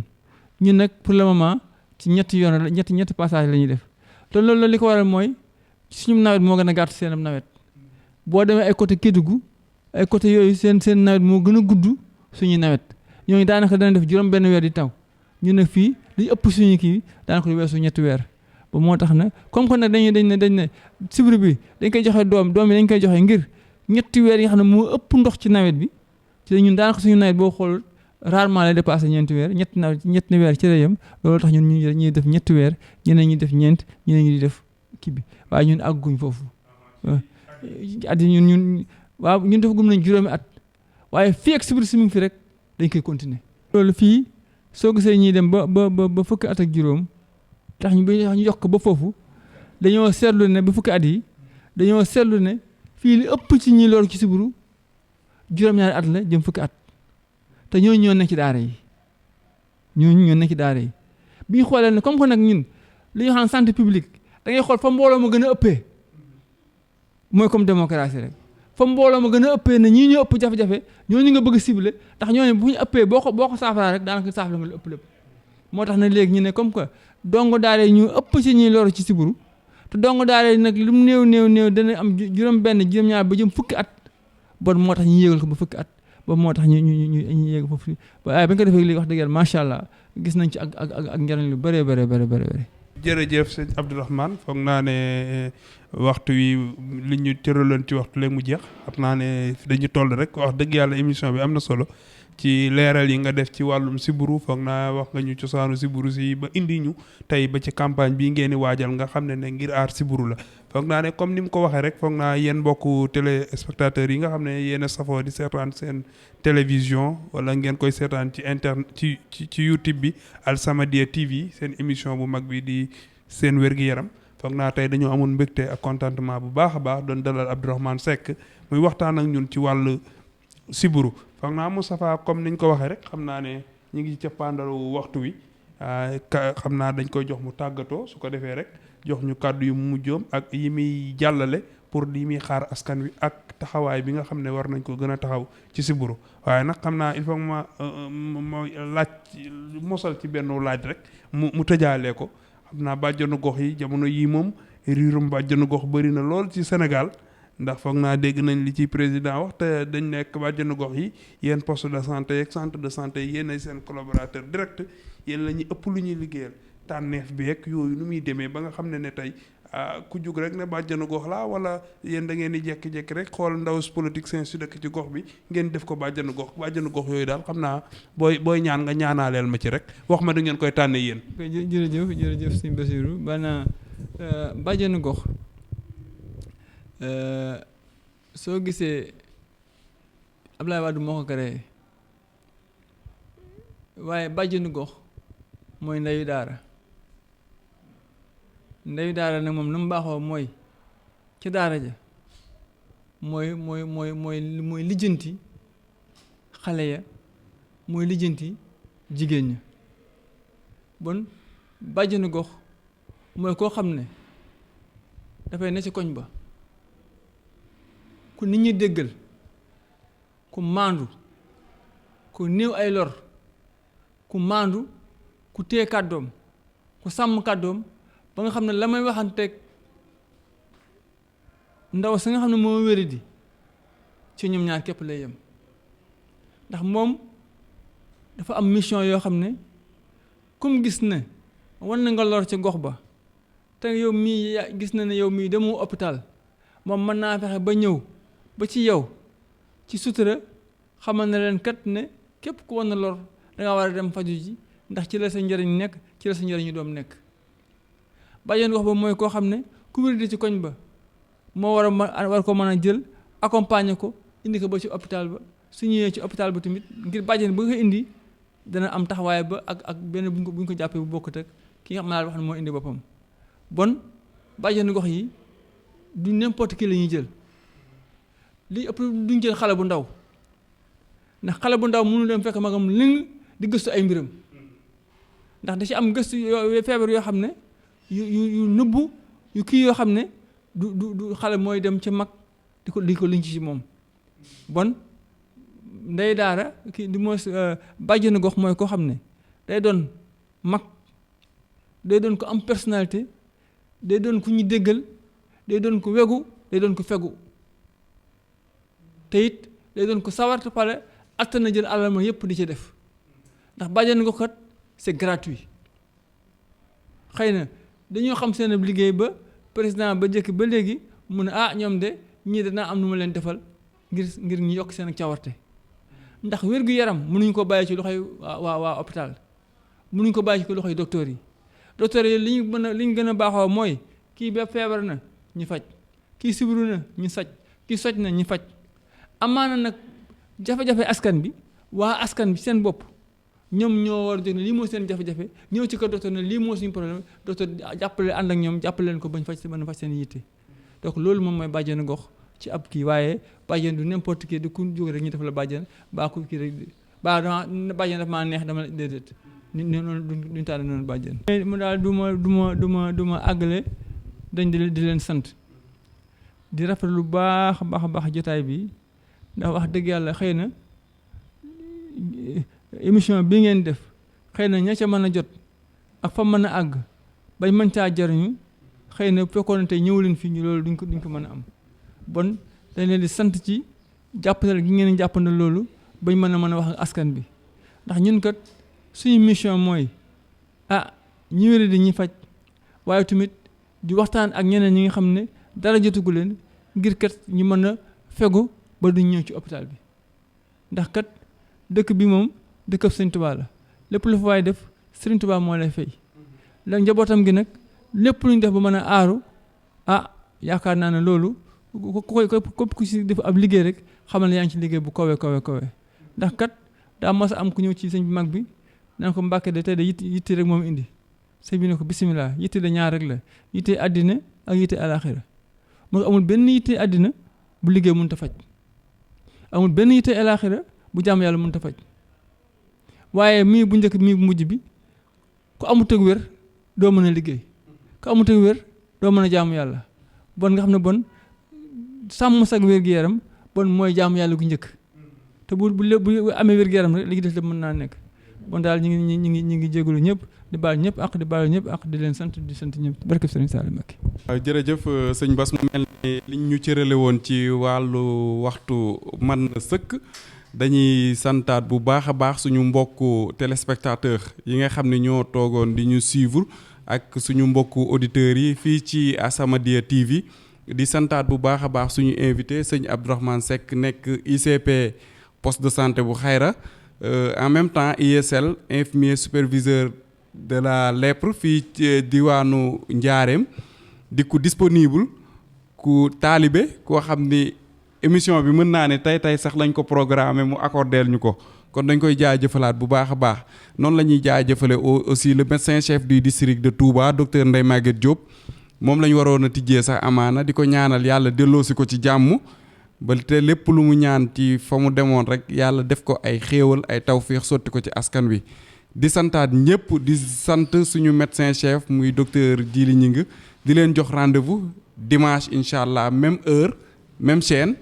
ñun nag pour le moment ci ñetti yoon la ñetti passage la ñuy def te loolu li ko waral mooy suñu nawet moo gën a gàtt seenam nawet boo demee ay côté Kédougou ay côté yooyu seen nawet moo gën a gudd suñuy nawet ñooñu daanaka dana def juróom benn weer di taw ñun nag fii li ëpp suñu kii daanaka lu weesu 3 weer ba moo tax na comme que nag dañ ne sibiru bi dañ koy joxe doom yi dañ koy joxe ngir 3 weer yi nga xam ne moo ëpp ndox ci nawet bi ci ñun daanaka suñu nawet boo xool rarement lay dépassé 4 weer ñetti weer ci la yem loolu tax ñun ñuy def 3 weer ñeneen ñi def 4 ñeneen ñi di def kii bi waaye ñun àgguñ foofu at yi ñun def gum nañ juróomi at waaye fii ak sibiru si mu ngi fi rek dañ koy continuer loolu fii soo gisee ñuy dem ba fukki at ak juróom tax ñu yokk ba foofu dañoo seetlu ne ba fukki at yi dañoo seetlu ne fii li ëpp ci ñi loolu ci sibiru juróom-ñaari at la jëm fukki at te ñooñu ñoo nekk ci daara yi bi ñu xoolee ne comme que nag ñun li ñu xam santé publique da ngay xool fa mbooloo ma gën a ëppee mooy comme démocratie rek fa mbooloo ma gën a ëppee ne ñii ñoo ëpp jafe-jafe ñooñu nga bëgg a ciblé ndax ñooñu bu ñu ëppee boo ko saafara rek daanaka saafara nga lu ëpp lépp moo tax na léegi ñu ne comme que dongo daara yi ñu ëpp ci ñuy loru ci sibiru te dongo daara yi nag lu mu néew dana am juróom-ñaar ba jëm fukki at bon moo tax ñu yéegal ko ba fukki at ba moo tax ñu yéeg foofu waaye ba nga ko defee léegi wax dëgg yàlla macha allah gis nañ ci ak njariñ lu bëree bëri. jërëjëf sëñ Abdourahmane foog naa ne waxtu wi li ñu tëraloon ci waxtu léegi mu jeex xam naa ne dañu toll rek wax dëgg yàlla émission bi am na solo ci leeral yi nga def ci wàllum sibiru foog naa wax nga ñu cosaanu sibiru si ba indi ñu tey ba ci campagne bii ngeen di waajal nga xam ne ngir aar sibiru la foog naa ne comme ni mu ko waxee rek foog naa yéen mbokku téléspectateurs yi nga xam ne yéen a safoo di seetaan seen télévision wala ngeen koy seetaan ci internet ci YouTube bi Al-Samadiyya TV seen émission bu mag bi di seen wér-gi-yaram foog naa tey dañoo amoon mbégte ak contentement bu baax a baax doon dalal Abdourahmane Seck muy waxtaan ak ñun ci wàllu sibiru foog naa Moustapha comme niñ ko waxee rek xam naa ne ñu ngi ci cappaandalu waxtu wi xam naa dañ koy jox mu tàggatoo su ko defee rek jox ñu kàddu yu mujjoom ak yi muy jàllale pour li muy xaar askan wi ak taxawaay bi nga xam ne war nañ ko gën a taxaw ci sibiru waaye nag xam naa il faut ma laaj mosal ci benn laaj rek mu tëjaalee ko xam naa bàjjanu gox yi jamono yii moom riirum bàjjanu gox bëri na lool ci Sénégal ndax foog naa dégg nañ li ci président wax te dañ nekk bàjjenu gox yi yéen poste de santé ak centre de santé yéen ay seen collaborateur direct yéen la ñuy ëpp lu ñuy liggéeyal tànneef bi ak yooyu nu muy demee ba nga xam ne tey ku jug rek ne bàjjenu gox laa wala yéen da ngeen di jekki-jekki rek xool ndaw politique seen su dëkk ci gox bi ngeen def ko bàjjenu gox yooyu daal xam naa booy ñaan nga ñaanaaleel ma ci rek wax ma da ngeen koy tànne yéen. jërëjëf sëñ Bassirou maanaam bàjjenu gox soo gisee Abdoulaye Wade moo ko créé waaye bàjjenu gox mooy ndeyu daara nag moom na mu baaxoo mooy ca daara ja mooy lijjanti xale ya mooy lijjanti jigéen ña bon bàjjenu gox mooy koo xam ne dafay ne ci koñ ba ku nit ñi déggal ku maandu ku néew ay lor ku maandu ku téye kàddoom ku sàmm kàddoom ba nga xam ne la may waxanteeg ndaw sa nga xam ne moo wéradi ci ñoom ñaar képp lay yem ndax moom dafa am mission yoo xam ne comme gis ne wan na nga lor ci gox ba te yow mii gis na ne yow mii demoo hôpital moom mën naa fexe ba ñëw ba ci yow ci sutura xamal na leen kat ne képp ku wan na lor danga war a dem faju ji ndax ci la sa njëriñ nekk ci la sa njëriñu doom nekk bàjjen gox ba mooy koo xam ne ku wéradi ci koñ ba moo war ko mën a jël accompagner ko indi ko ba ci hôpital ba su ñëwee ci hôpital ba tamit ngir bàjjen ba nga indi dana am taxawaay ba ak benn bu ñu ko jàppee bu bokkut ak ki nga xam ne wax ne moo indi boppam bon bàjjenu gox yi du n'importe qui la ñuy jël li ëpp duñ jël xale bu ndaw ndax xale bu ndaw mënu dem fekk magam ling di gëstu ay mbiram ndax da ci am gëstu feebar yoo xam ne yu nëbbu yu kii yoo xam ne du xale mooy dem ci mag di ko liñ ci moom bon ndey daara kii di mooy bàjjenu gox mooy koo xam ne day doon mag day doon ko am personnalité day doon ku ñu déggal day doon ko wegu day doon ko fegu te it day doon ko sawarte pare atta na jël alal ma yépp di ci def ndax bàjjenu gox kat c'est gratuit xëy na dañoo xam seen liggéey ba président ba jëkk ba léegi mu ne ñoom de ñii danaa am nu ma leen defal ngir ñu yokk seen cawarte ndax wér-gu-yaram mënuñu ko bàyyi ci loxoy waa hôpital mënuñu ko bàyyi ci loxoy docteur yi li ñu gën a baaxoo mooy kii ba feebar na ñu faj kii sibiru na ñu saj kii soj na ñu faj amaana nag jafe-jafe askan bi waa askan bi seen bopp ñoom ñoo war a jóg ne lii moo seen jafe-jafe ñëw ci ko docteur ne lii moo suñu problème docteur jàppale ànd ak ñoom jàppale leen ko bañ faj seen yitte donc loolu moom mooy bàjjenu gox ci ab kii waaye bàjjen du n'importe qui du ku jóg rek ñu def la bàjjen baa ku kii rek baa bàjjen daf maa neex dama déedéet noonu duñu tànn noonu bàjjen mu daal du ma àggale dañ di leen sant di rafet lu baax a baax jotaay bi ndax wax dëgg yàlla xëy na émission bi ngeen def xëy na ña ca mën a jot ak fa mën a àgg bañ mën caa jariñu xëy na fekkoon na tey ñëw leen fii ñu loolu duñ ko mën a am bon dañ leen di sant ci jàppandal gi ngeen jàppandal loolu bañ mën a wax ak askan bi ndax ñun kat suñu mission mooy ñu wéri di ñuy faj waaye tamit di waxtaan ak ñeneen ñi nga xam ne dara jotugu leen ngir kat ñu mën a fegu ba duñ ñëw ci hôpital bi ndax kat dëkk bi moom dëkkab Sëriñ Tuubaa la lépp lu fa waay def Sëriñ Tuubaa moo lay fay la njabootam gi nag lépp lu ñu def ba mën a aaru yaakaar naa ne loolu ku si def ab liggéey rek xamal ne yaa ngi ci liggéey bu kawe ndax kat daa mas a am ku ñëw ci sëñ bi mag bi naan ko Mbàkke de tey de yitte rek moom indi sëñ bi ne ko bisimilah yitte de ñaar rek la yitte àddina ak yitte alaxira moo amul benn yitte àddina bu liggéey mënut a faj amul benn yitte alaxira bu jàmm yàlla mënut a faj waaye mii bu njëkk mii bu mujj bi ku amut ak wér doo mën a liggéey ku amut ak wér doo mën a jaamu yàlla bon nga xam ne bon sàmm sag wér-gu-yaram bon mooy jaamu yàlla gu njëkk te bu amee wér-gu-yaram rek li ci def lépp mën naa nekk bon daal ñu ngi jégalu ñëpp di baal ñëpp ak di baal ñëpp ak di leen sant di sant ñëpp barke Sëriñ Saliou Mbacké. waaw jërëjëf sëñ Bass, mu mel ni liñ ñu cërale woon ci wàllu waxtu man na sëkk. dañuy santaat bu baax a baax suñu mbokku téléspectateur yi nga xam ne ñoo toogoon di ñu suivre ak suñu mbokku auditeurs yi fii ci As-Samadiyya TV. di santaat bu baax a baax suñu invité sëñ Abdourahmane Seck nekk ICP poste de santé bu Xayra en même temps ISL infirmier superviseur de la lèpre fii ci diwaanu Njaareem di ku disponible ku taalibe koo xam ni émission bi mën naa ne tey sax lañ ko programmé mu accordeel ñu ko kon dañ koy jaajëfalaat bu baax a baax noonu la ñuy jaajëfale aussi le médecin chef du district de Touba docteur Ndeye Maguette Diop moom la ñu waroon a tijjee sax amaana di ko ñaanal yàlla delloosi ko ci jàmm ba te lépp lu mu ñaan ci fa mu demoon rek yàlla def ko ay xéewal ay tawféex sotti ko ci askan wi. di santaat ñëpp di sant suñu médecin chef muy docteur Djili Gningue di leen jox rendez-vous dimanche incha allah même heure même chaîne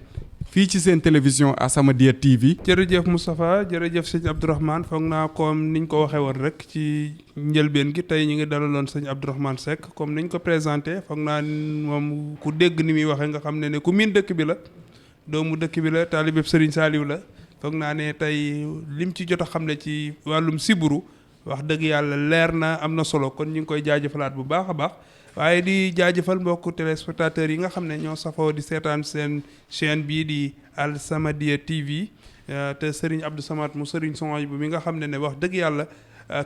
fii ci seen télévision As-Samadiyya TV. jërëjëf Moustapha jërëjëf sëñ Abdourahmane foog naa comme niñ ko waxee woon rek ci njëlbeen gi tey ñu ngi dalaloon sëñ Abdourahmane Seck comme niñ ko présenté foog naa moom ku dégg ni muy waxee nga xam ne ku miin dëkk bi la doomu dëkk bi la taalibeb Serigne Saliou la foog naa ne tey lim ci jot a xam ne ci wàllum siburu wax dëgg yàlla leer na am na solo kon ñu ngi koy jaajëfalaat bu baax a baax. waaye di jaajëfal mbokku téléspectateurs yi nga xam ne ñoo safoo di seetaan seen chaîne bii di As-Samadiyya TV te Serigne Abdou Samad mu Serigne Souhaïbou bi nga xam ne wax dëgg yàlla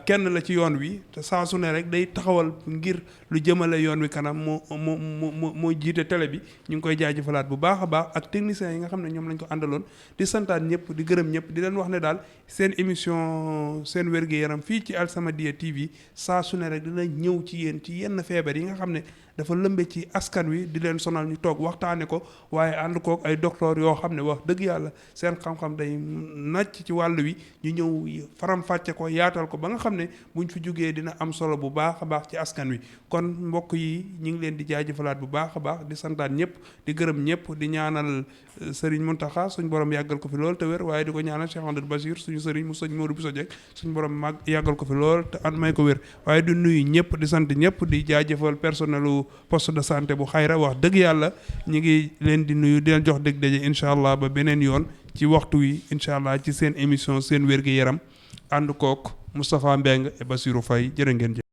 kenn la ci yoon wi te saa su ne rek day taxawal ngir lu jëmale yoon wi kanam moo jiite télé bi ñu ngi koy jaajëfalaat bu baax a baax ak techniciens yi nga xam ne ñoom lañ ko àndaloon di santaat ñëpp di gërëm ñëpp di leen wax ne daal seen émission seen wér-gu-yaram fii ci As-Samadiyya TV saa su ne rek dina ñëw ci yéen ci yenn feebar yi nga xam ne dafa lëmbe ci askan wi di leen sonal ñu toog waxtaane ko waaye ànd kook ay docteur yoo xam ne wax dëgg yàlla seen xam-xam day nàcc ci wàll wi ñu ñëw faram-fàcce ko yaatal ko ba nga xam ne buñ fi jógee dina am solo bu baax a baax ci askan wi kon mbokk yi ñu ngi leen di jaajëfalaat bu baax a baax di santaat ñëpp di gërëm ñëpp di ñaanal Serigne Mountakha suñ borom yàggal ko fi lool te wér waaye di ko ñaanal Cheikh Amadou Bachir suñu Serigne mu sëñ Modou Bousso Dieng suñ borom yàggal ko fi lool te an may ko wér waaye di nuyu ñëpp di sant ñëpp di jaajëfal personnelu poste de santé bu Xayra wax dëgg yàlla ñu ngi leen di nuyu di leen jox dëgg daje incha allah ba beneen yoon ci waxtu wi incha allah ci seen émission seen wér-gu-yaram ànd kook Moustapha Mbeng et Bassirou Faye jërë ngeen jëf